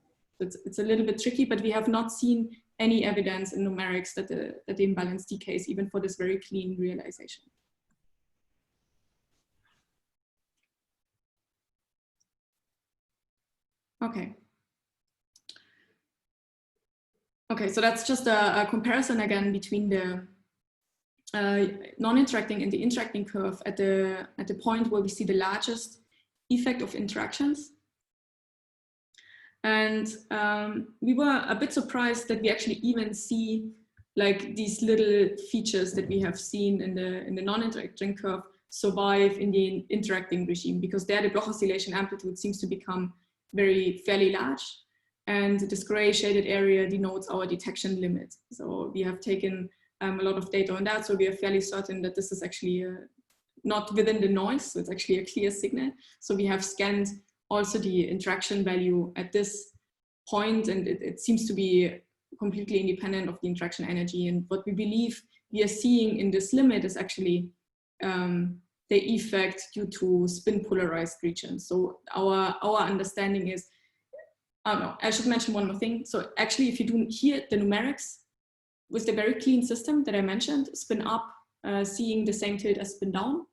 So it's a little bit tricky, but we have not seen any evidence in numerics that the imbalance decays even for this very clean realization. Okay. Okay, so that's just a comparison again between the non-interacting and the interacting curve at the point where we see the largest effect of interactions. And we were a bit surprised that we actually even see like these little features that we have seen in the non-interacting curve survive in the interacting regime, because there the Bloch oscillation amplitude seems to become fairly large. And this gray shaded area denotes our detection limit. So we have taken a lot of data on that. So we are fairly certain that this is actually not within the noise. So it's actually a clear signal. So we have scanned also the interaction value at this point, and it seems to be completely independent of the interaction energy. And what we believe we are seeing in this limit is actually the effect due to spin polarized regions. So our understanding is, oh no, I should mention one more thing. So actually, if you do here the numerics with the very clean system that I mentioned, spin up, seeing the same tilt as spin down,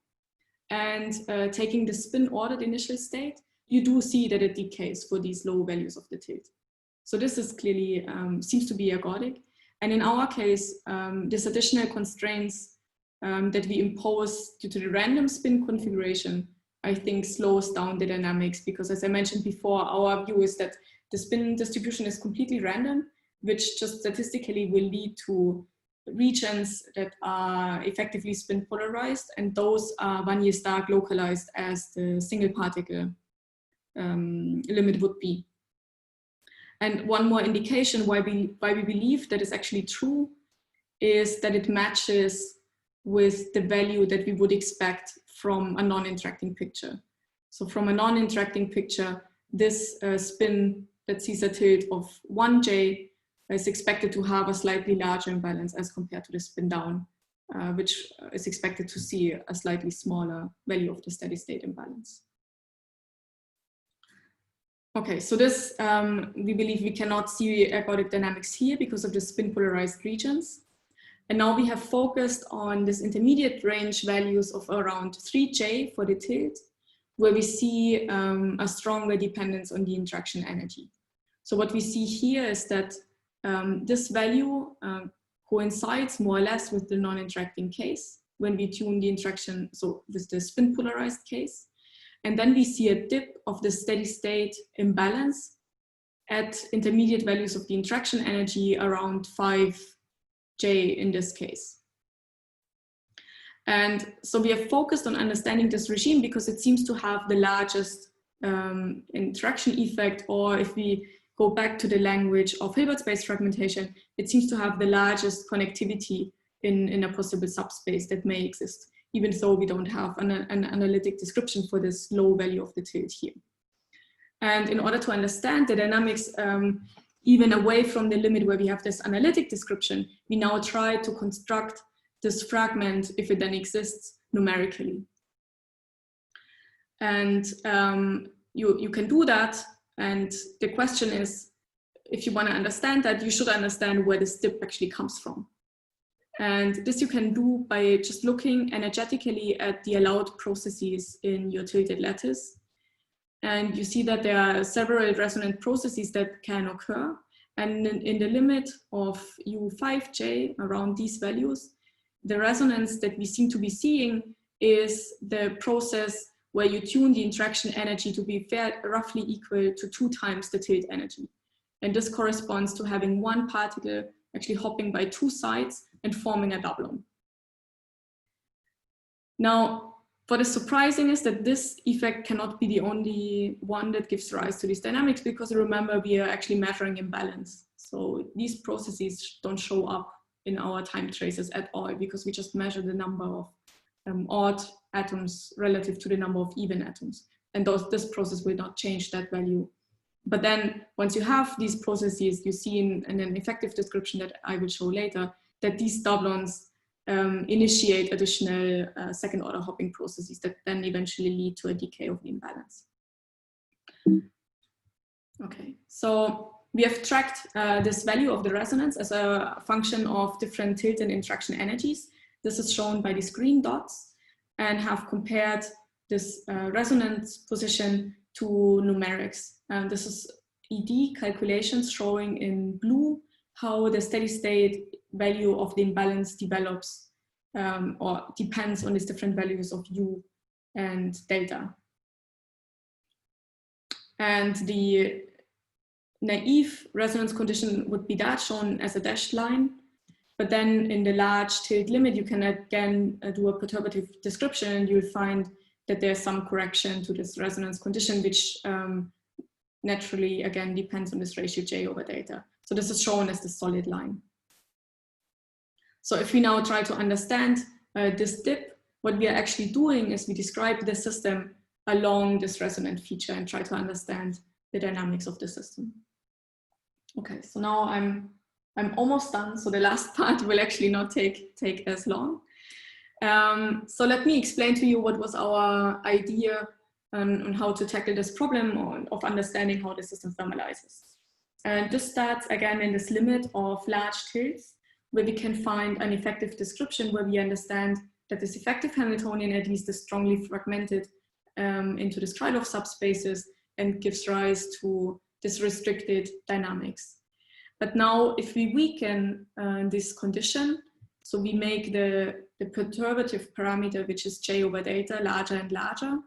and taking the spin ordered initial state, you do see that it decays for these low values of the tilt. So this is clearly, seems to be ergodic. And in our case, this additional constraints that we impose due to the random spin configuration, I think slows down the dynamics, because as I mentioned before, our view is that the spin distribution is completely random, which just statistically will lead to regions that are effectively spin polarized, and those are Wannier-Stark localized as the single particle limit would be. And one more indication why we believe that is actually true is that it matches with the value that we would expect from a non-interacting picture. So from a non-interacting picture, this spin that sees a tilt of 1J is expected to have a slightly larger imbalance as compared to the spin down, which is expected to see a slightly smaller value of the steady state imbalance. Okay, so this, we believe we cannot see ergodic dynamics here because of the spin polarized regions. And now we have focused on this intermediate range values of around 3J for the tilt, where we see a stronger dependence on the interaction energy. So what we see here is that this value coincides more or less with the non-interacting case when we tune the interaction, so with the spin polarized case. And then we see a dip of the steady state imbalance at intermediate values of the interaction energy around 5J in this case. And so we have focused on understanding this regime because it seems to have the largest interaction effect, or if we go back to the language of Hilbert space fragmentation, it seems to have the largest connectivity in a possible subspace that may exist, even though we don't have an analytic description for this low value of the tilt here. And in order to understand the dynamics, even away from the limit where we have this analytic description, we now try to construct this fragment, if it then exists, numerically. And you can do that. And the question is, if you want to understand that, you should understand where this dip actually comes from. And this you can do by just looking energetically at the allowed processes in your tilted lattice. And you see that there are several resonant processes that can occur. And in the limit of U5J, around these values, the resonance that we seem to be seeing is the process where you tune the interaction energy to be roughly equal to 2 times the tilt energy. And this corresponds to having one particle actually hopping by 2 sides and forming a doublon. Now, what is surprising is that this effect cannot be the only one that gives rise to these dynamics, because remember, we are actually measuring imbalance. So these processes don't show up in our time traces at all, because we just measure the number of odd atoms relative to the number of even atoms. And this process will not change that value. But then once you have these processes, you see in an effective description that I will show later, that these doublons initiate additional second order hopping processes that then eventually lead to a decay of the imbalance. Okay, so we have tracked this value of the resonance as a function of different tilt and interaction energies. This is shown by these green dots, and have compared this resonance position to numerics. And this is ED calculations showing in blue how the steady state value of the imbalance develops or depends on these different values of U and delta. And the naive resonance condition would be that shown as a dashed line. But then in the large tilt limit, you can again do a perturbative description, and you'll find that there's some correction to this resonance condition, which naturally, again, depends on this ratio J over delta. So this is shown as the solid line. So if we now try to understand this dip, what we are actually doing is we describe the system along this resonant feature and try to understand the dynamics of the system. Okay, so now I'm almost done. So the last part will actually not take as long. So let me explain to you what was our idea on how to tackle this problem of understanding how the system thermalizes. And this starts again in this limit of large tilts, where we can find an effective description where we understand that this effective Hamiltonian at least is strongly fragmented into this Krylov subspaces and gives rise to this restricted dynamics. But now if we weaken this condition, so we make the perturbative parameter, which is J over data, larger and larger,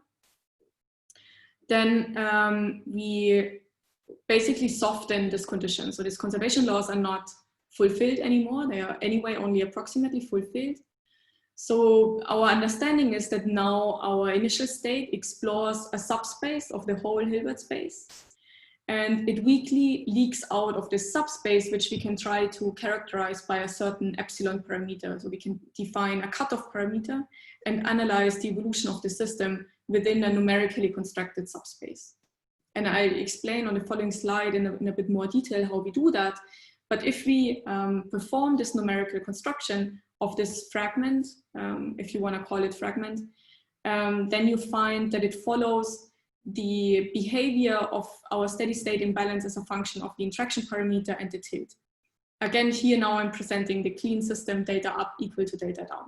then we basically soften this condition. So these conservation laws are not fulfilled anymore. They are anyway only approximately fulfilled. So our understanding is that now our initial state explores a subspace of the whole Hilbert space, and it weakly leaks out of this subspace, which we can try to characterize by a certain epsilon parameter. So we can define a cutoff parameter and analyze the evolution of the system within a numerically constructed subspace. And I explain on the following slide in a bit more detail how we do that. But if we perform this numerical construction of this fragment, if you want to call it fragment, then you find that it follows the behavior of our steady state imbalance as a function of the interaction parameter and the tilt. Again, here now I'm presenting the clean system data up equal to data down.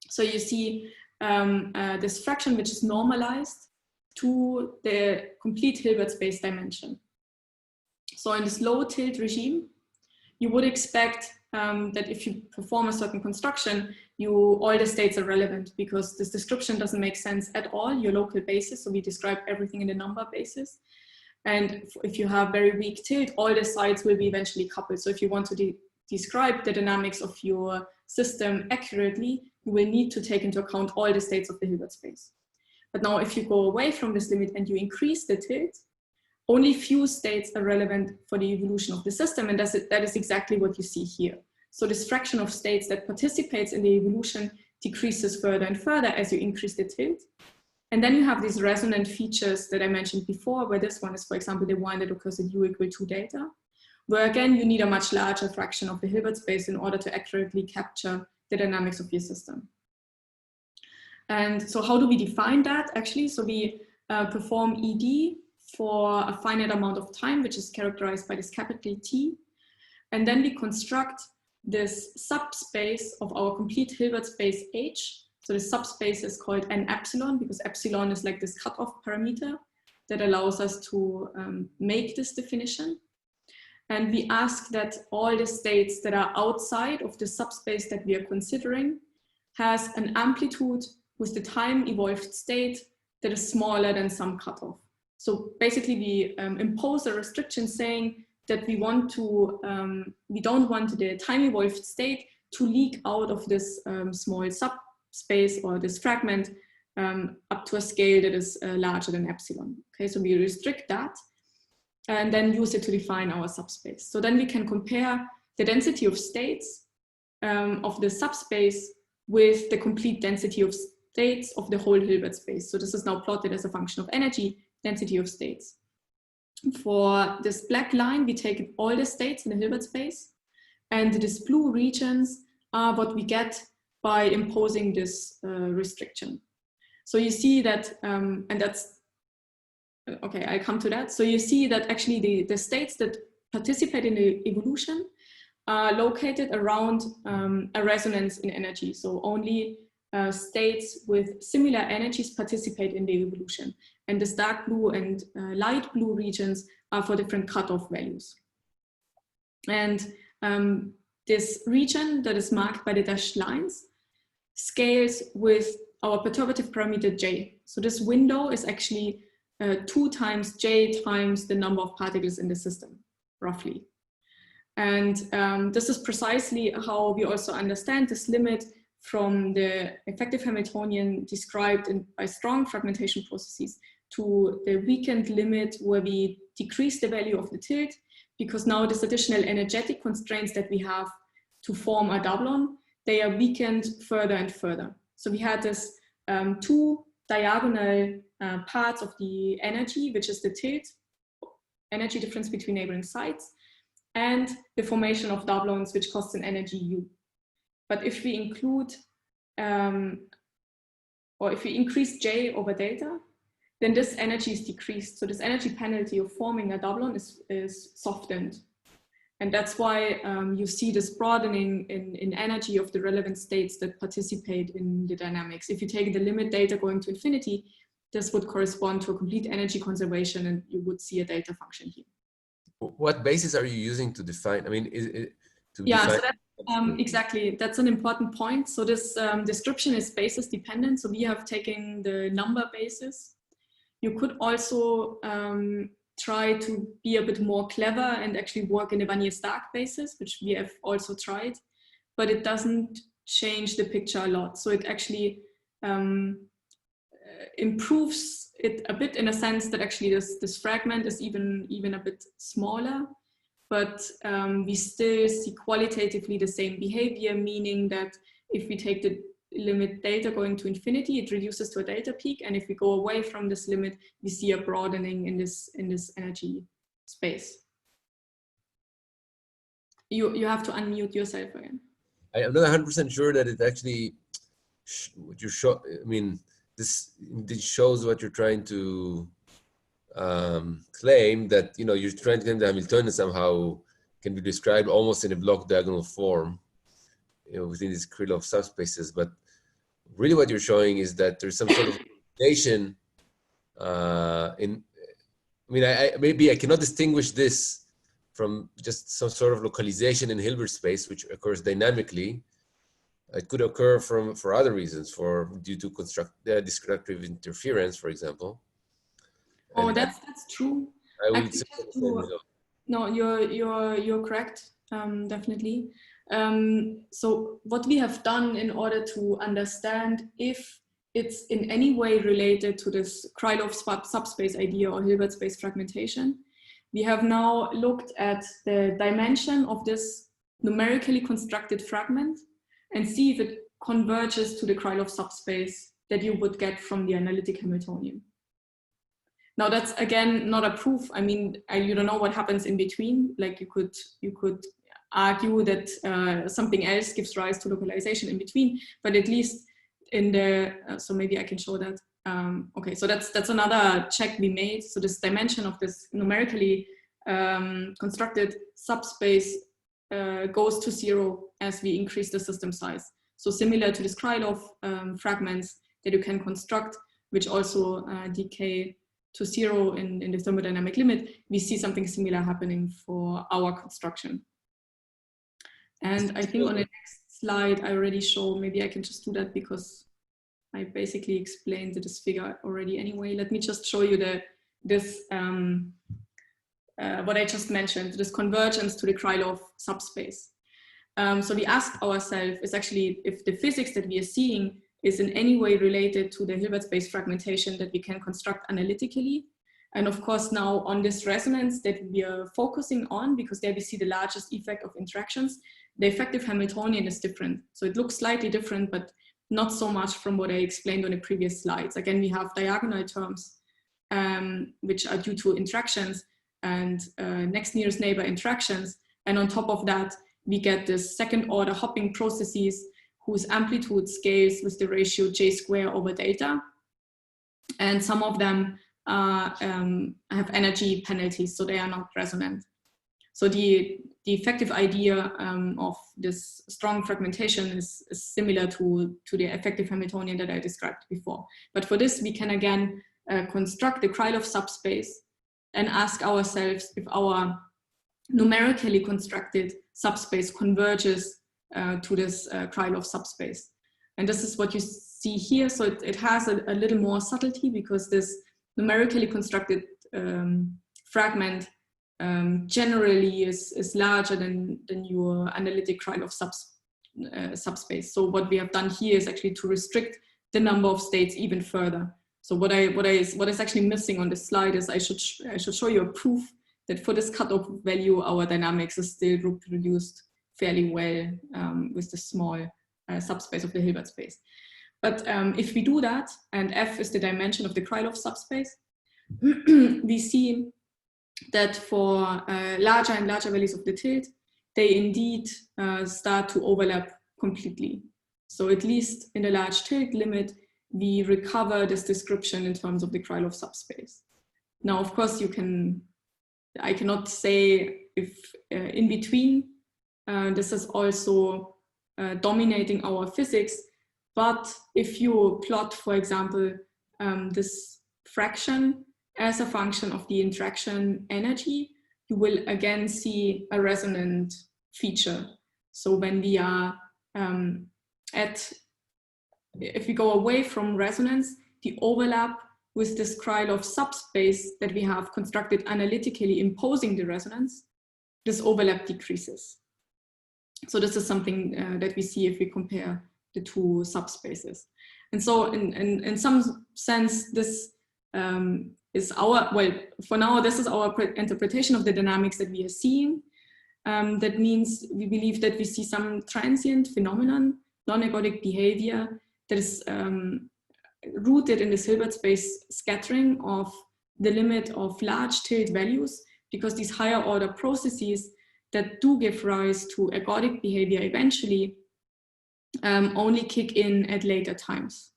So you see this fraction which is normalized to the complete Hilbert space dimension. So in this low tilt regime, you would expect that if you perform a certain construction, all the states are relevant, because this description doesn't make sense at all, your local basis. So we describe everything in the number basis. And if you have very weak tilt, all the sides will be eventually coupled. So if you want to describe the dynamics of your system accurately, you will need to take into account all the states of the Hilbert space. But now if you go away from this limit and you increase the tilt, only few states are relevant for the evolution of the system, and that is exactly what you see here. So this fraction of states that participates in the evolution decreases further and further as you increase the tilt. And then you have these resonant features that I mentioned before, where this one is, for example, the one that occurs at u equal 2 data, where again, you need a much larger fraction of the Hilbert space in order to accurately capture the dynamics of your system. And so how do we define that actually? So we perform ED for a finite amount of time, which is characterized by this capital T. And then we construct this subspace of our complete Hilbert space H. So the subspace is called n epsilon, because epsilon is like this cutoff parameter that allows us to make this definition. And we ask that all the states that are outside of the subspace that we are considering has an amplitude with the time evolved state that is smaller than some cutoff. So basically we impose a restriction saying that we want to, we don't want the time evolved state to leak out of this small subspace or this fragment up to a scale that is larger than epsilon. Okay, so we restrict that and then use it to define our subspace. So then we can compare the density of states of the subspace with the complete density of states of the whole Hilbert space. So this is now plotted as a function of energy density of states. For this black line, we take all the states in the Hilbert space, and these blue regions are what we get by imposing this restriction. So you see that, and that's, okay, I'll come to that. So you see that actually the states that participate in the evolution are located around a resonance in energy. So only states with similar energies participate in the evolution. And this dark blue and light blue regions are for different cutoff values. And this region that is marked by the dashed lines scales with our perturbative parameter J. So this window is actually 2 times J times the number of particles in the system, roughly. And this is precisely how we also understand this limit from the effective Hamiltonian described by strong fragmentation processes to the weakened limit where we decrease the value of the tilt, because now this additional energetic constraints that we have to form a doublon, they are weakened further and further. So we had this 2 diagonal parts of the energy, which is the tilt, energy difference between neighboring sites, and the formation of doublons, which costs an energy U. But if we include, or if we increase J over data, then this energy is decreased. So this energy penalty of forming a doublon is softened. And that's why you see this broadening in energy of the relevant states that participate in the dynamics. If you take the limit data going to infinity, this would correspond to a complete energy conservation, and you would see a delta function here. What basis are you using to define? I mean, define? So that, exactly, that's an important point. So this description is basis dependent. So we have taken the number basis. You could also try to be a bit more clever and actually work in a Wannier-Stark basis, which we have also tried, but it doesn't change the picture a lot. So it actually improves it a bit in a sense that actually this fragment is even a bit smaller, but we still see qualitatively the same behavior, meaning that if we take the limit delta going to infinity, it reduces to a delta peak, and if we go away from this limit, we see a broadening in this energy space. You have to unmute yourself again. I'm not 100% sure that it actually what you show. I mean, this shows what you're trying to claim, that you're trying to claim that Hamiltonian somehow can be described almost in a Bloch diagonal form, within these Krylov subspaces. But really what you're showing is that there's some sort of localization maybe I cannot distinguish this from just some sort of localization in Hilbert space, which occurs dynamically. It could occur for other reasons, due to destructive interference, for example. Oh, that's true. I would say no, you're correct, definitely. So what we have done in order to understand if it's in any way related to this Krylov subspace idea or Hilbert space fragmentation, we have now looked at the dimension of this numerically constructed fragment and see if it converges to the Krylov subspace that you would get from the analytic Hamiltonian. Now that's again not a proof. I mean, you don't know what happens in between. Like you could argue that something else gives rise to localization in between, but at least in the so maybe I can show that. Okay, so that's another check we made. So this dimension of this numerically constructed subspace goes to 0 as we increase the system size. So similar to this Krylov fragments that you can construct, which also decay to 0 in the thermodynamic limit, we see something similar happening for our construction. And I think on the next slide, I already show, maybe I can just do that because I basically explained this figure already anyway. Let me just show you what I just mentioned, this convergence to the Krylov subspace. So we asked ourselves is actually if the physics that we are seeing is in any way related to the Hilbert space fragmentation that we can construct analytically. And of course now on this resonance that we are focusing on, because there we see the largest effect of interactions, the effective Hamiltonian is different. So it looks slightly different, but not so much from what I explained on the previous slides. Again, we have diagonal terms, which are due to interactions and next nearest neighbor interactions. And on top of that, we get this second order hopping processes whose amplitude scales with the ratio j square over delta. And some of them have energy penalties, so they are not resonant. So the effective idea of this strong fragmentation is similar to the effective Hamiltonian that I described before. But for this, we can again construct the Krylov subspace and ask ourselves if our numerically constructed subspace converges to this Krylov subspace. And this is what you see here. So it has a little more subtlety because this numerically constructed fragment generally is larger than your analytic Krylov subspace. So what we have done here is actually to restrict the number of states even further. So what is actually missing on this slide is I should show you a proof that for this cutoff value, our dynamics is still reproduced fairly well with the small subspace of the Hilbert space. But if we do that, and F is the dimension of the Krylov subspace, we see that for larger and larger values of the tilt, they indeed start to overlap completely. So at least in the large tilt limit, we recover this description in terms of the Krylov subspace. Now, of course, I cannot say in between, this is also dominating our physics. But if you plot, for example, this fraction as a function of the interaction energy, you will again see a resonant feature. So when we are if we go away from resonance, the overlap with this Krylov subspace that we have constructed analytically imposing the resonance, this overlap decreases. So this is something that we see if we compare the two subspaces. And so in some sense, this is our, well, for now, this is our interpretation of the dynamics that we are seeing. That means we believe that we see some transient phenomenon, non-ergodic behavior that is rooted in this Hilbert space scattering of the limit of large tilt values, because these higher order processes that do give rise to ergodic behavior eventually only kick in at later times.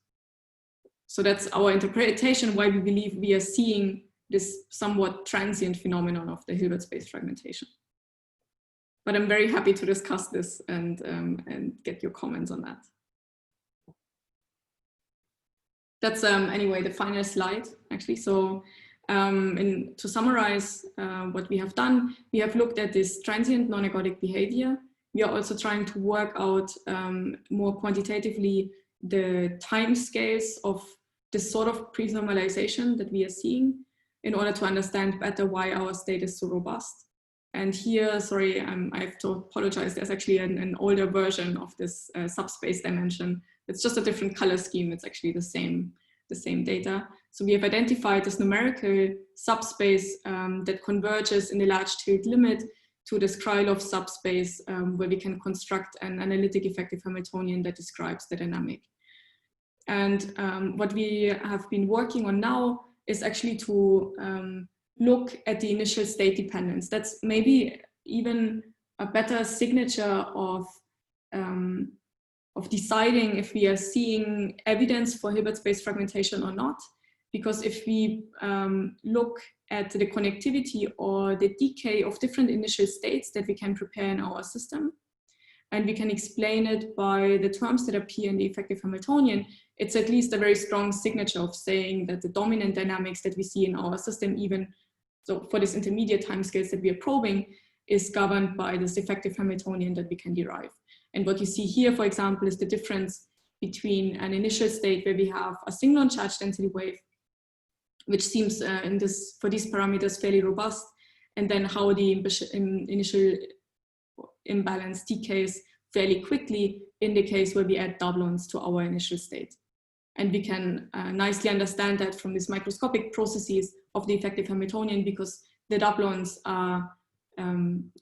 So that's our interpretation why we believe we are seeing this somewhat transient phenomenon of the Hilbert space fragmentation. But I'm very happy to discuss this and get your comments on that. That's anyway the final slide actually. So to summarize what we have done, we have looked at this transient non-ergodic behavior. We are also trying to work out more quantitatively the time scales of this sort of pre-thermalization that we are seeing in order to understand better why our state is so robust. And here, sorry, I have to apologize, there's actually an older version of this subspace dimension. It's just a different color scheme. It's actually the same data. So we have identified this numerical subspace that converges in the large tilt limit to this Krylov subspace where we can construct an analytic effective Hamiltonian that describes the dynamic. And what we have been working on now is actually to look at the initial state dependence. That's maybe even a better signature of deciding if we are seeing evidence for Hilbert space fragmentation or not. Because if we look at the connectivity or the decay of different initial states that we can prepare in our system, and we can explain it by the terms that appear in the effective Hamiltonian, it's at least a very strong signature of saying that the dominant dynamics that we see in our system, even so for this intermediate timescales that we are probing, is governed by this effective Hamiltonian that we can derive. And what you see here, for example, is the difference between an initial state where we have a single charge density wave, which seems for these parameters fairly robust, and then how the initial imbalance decays fairly quickly in the case where we add doublons to our initial state. And we can nicely understand that from these microscopic processes of the effective Hamiltonian, because the doublons are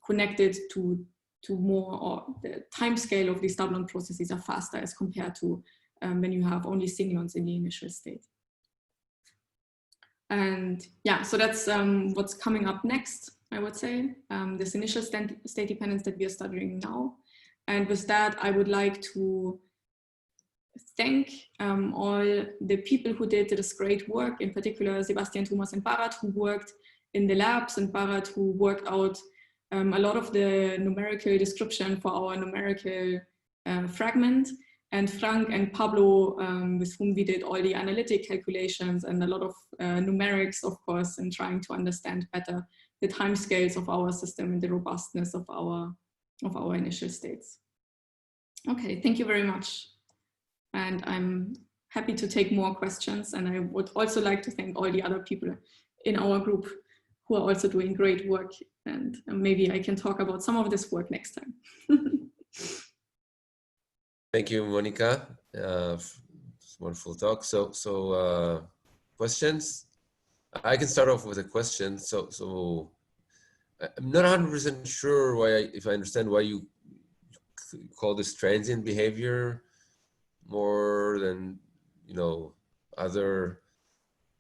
connected to more, or the time scale of these doublon processes are faster as compared to when you have only signons in the initial state. And yeah, so that's what's coming up next, I would say, this initial state dependence that we are studying now. And with that, I would like to thank all the people who did this great work, in particular Sebastian, Thomas, and Barat, who worked in the labs, and Barat, who worked out a lot of the numerical description for our numerical fragment, and Frank and Pablo, with whom we did all the analytic calculations and a lot of numerics, of course, and trying to understand better the timescales of our system and the robustness of our initial states. Okay, thank you very much. And I'm happy to take more questions. And I would also like to thank all the other people in our group who are also doing great work. And maybe I can talk about some of this work next time. Thank you, Monika. Wonderful talk. So questions? I can start off with a question. So I'm not 100% sure if I understand why you call this transient behavior more than, other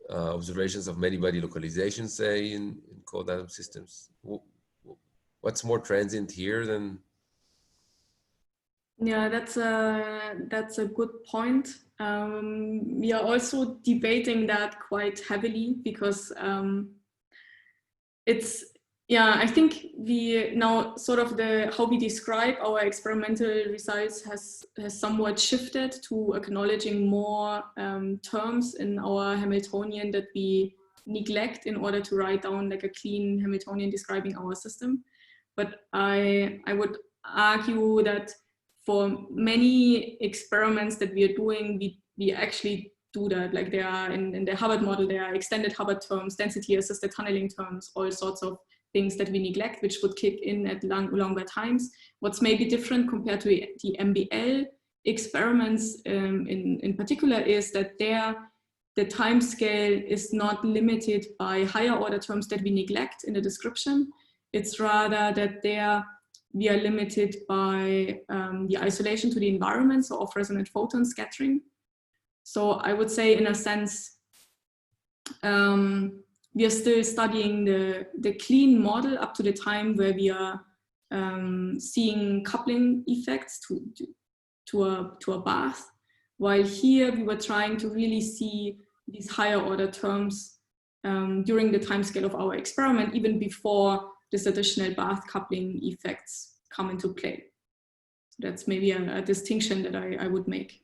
observations of many-body localization, say, in cold atom systems. What's more transient here than? Yeah, that's a good point. We are also debating that quite heavily, because Yeah, I think we now sort of how we describe our experimental results has somewhat shifted to acknowledging more terms in our Hamiltonian that we neglect in order to write down like a clean Hamiltonian describing our system. But I would argue that for many experiments that we are doing, we actually do that. Like there are in the Hubbard model, there are extended Hubbard terms, density assisted tunneling terms, all sorts of things that we neglect, which would kick in at longer times. What's maybe different compared to the MBL experiments in particular is that the time scale is not limited by higher order terms that we neglect in the description. It's rather that we are limited by the isolation to the environment, so of resonant photon scattering. So I would say in a sense, we are still studying the clean model up to the time where we are seeing coupling effects to a bath, while here we were trying to really see these higher order terms during the time scale of our experiment, even before this additional bath coupling effects come into play. So that's maybe a distinction that I would make.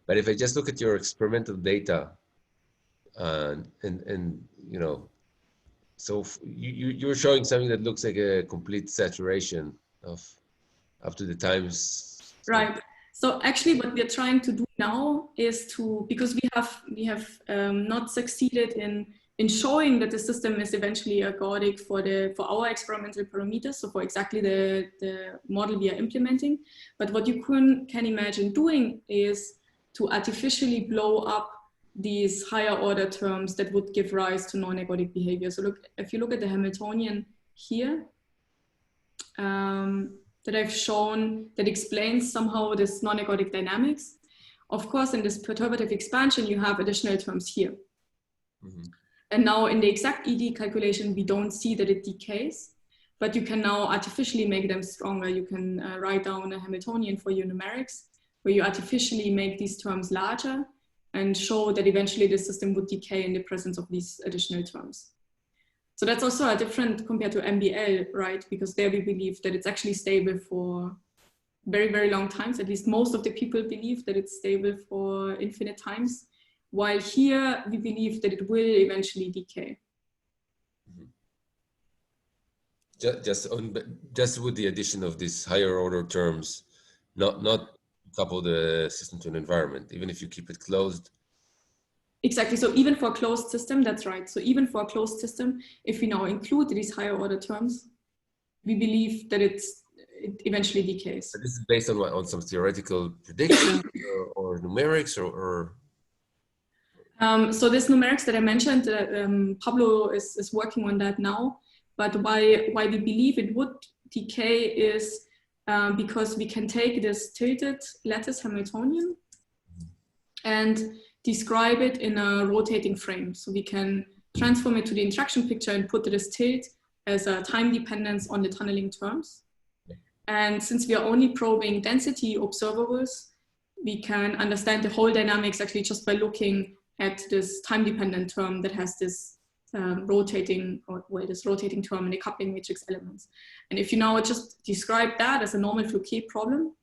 But if I just look at your experimental data, and you know, so you're showing something that looks like a complete saturation of up to the times. Right. So actually what we're trying to do now is because we have not succeeded in showing that the system is eventually ergodic for our experimental parameters, so for exactly the model we are implementing. But what you can imagine doing is to artificially blow up these higher order terms that would give rise to non-ergodic behavior. So if you look at the Hamiltonian here, that I've shown that explains somehow this non-ergodic dynamics. Of course, in this perturbative expansion, you have additional terms here. Mm-hmm. And now in the exact ED calculation, we don't see that it decays, but you can now artificially make them stronger. You can write down a Hamiltonian for your numerics, where you artificially make these terms larger and show that eventually the system would decay in the presence of these additional terms. So that's also a different compared to MBL, right? Because there we believe that it's actually stable for very, very long times. At least most of the people believe that it's stable for infinite times. While here we believe that it will eventually decay. Just with the addition of these higher order terms, not couple the system to an environment, even if you keep it closed. Exactly. So even for a closed system, that's right. So even for a closed system, if we now include these higher order terms, we believe that it eventually decays. But this is based on what? On some theoretical prediction or numerics or? So this numerics that I mentioned, Pablo is working on that now. But why we believe it would decay is because we can take this tilted lattice Hamiltonian and describe it in a rotating frame. So we can transform it to the interaction picture and put this tilt as a time dependence on the tunneling terms. And since we are only probing density observables, we can understand the whole dynamics actually just by looking at this time dependent term that has this rotating term in the coupling matrix elements. And if you now just describe that as a normal Fouquet problem,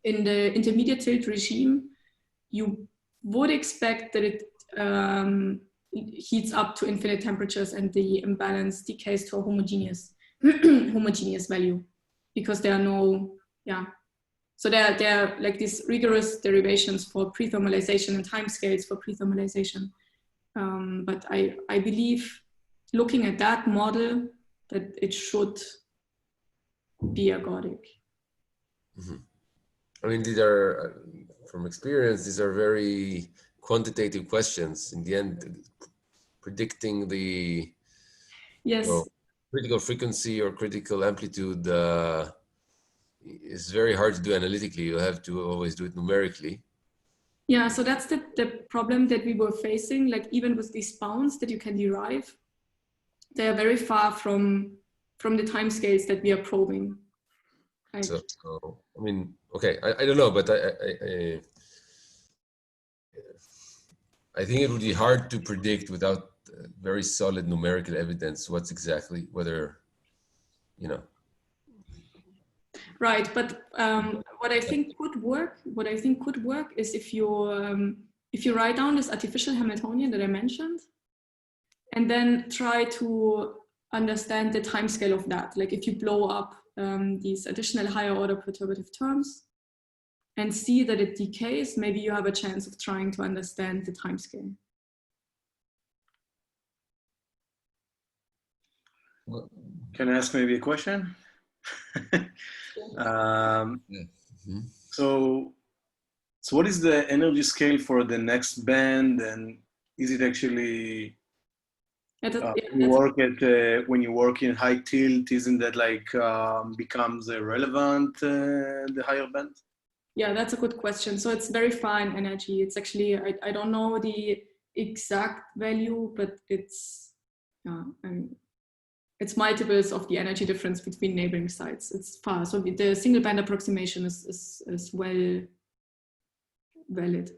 in the intermediate tilt regime, you would expect that it heats up to infinite temperatures and the imbalance decays to a homogeneous value, because there are no, so there are like these rigorous derivations for pre-thermalization and timescales for pre-thermalization. But I believe, looking at that model, that it should be ergodic. Mm-hmm. I mean, these are, from experience, these are very quantitative questions. In the end, predicting the critical frequency or critical amplitude is very hard to do analytically. You have to always do it numerically. Yeah, so that's the problem that we were facing. Like even with these bounds that you can derive, they are very far from the timescales that we are probing. Right? So I mean, okay, I don't know, but I think it would be hard to predict without very solid numerical evidence. What's exactly whether, you know. Right, but what I think could work is if you write down this artificial Hamiltonian that I mentioned, and then try to understand the timescale of that. Like if you blow up these additional higher order perturbative terms and see that it decays, maybe you have a chance of trying to understand the timescale. Can I ask maybe a question? So what is the energy scale for the next band, and is it actually when you work in high tilt, isn't that like becomes relevant the higher band? Yeah, that's a good question. So it's very fine energy. It's actually I don't know the exact value, but it's it's multiples of the energy difference between neighboring sites. It's far. So the single band approximation is well valid.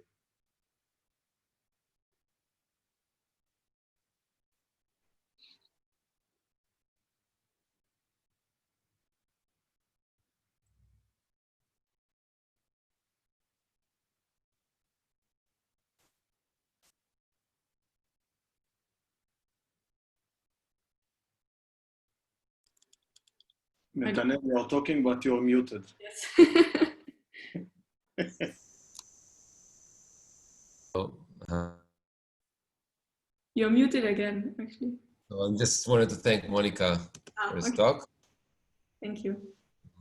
Nathaniel, you are talking, but you're muted. Yes. You're muted again, actually. So I just wanted to thank Monika for this talk. Thank you.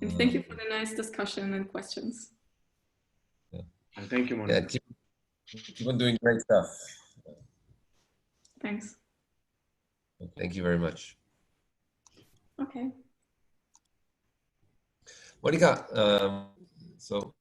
And thank you for the nice discussion and questions. Yeah. And thank you, Monika. Yeah, keep on doing great stuff. Thanks. Thank you very much. Okay. Monika, so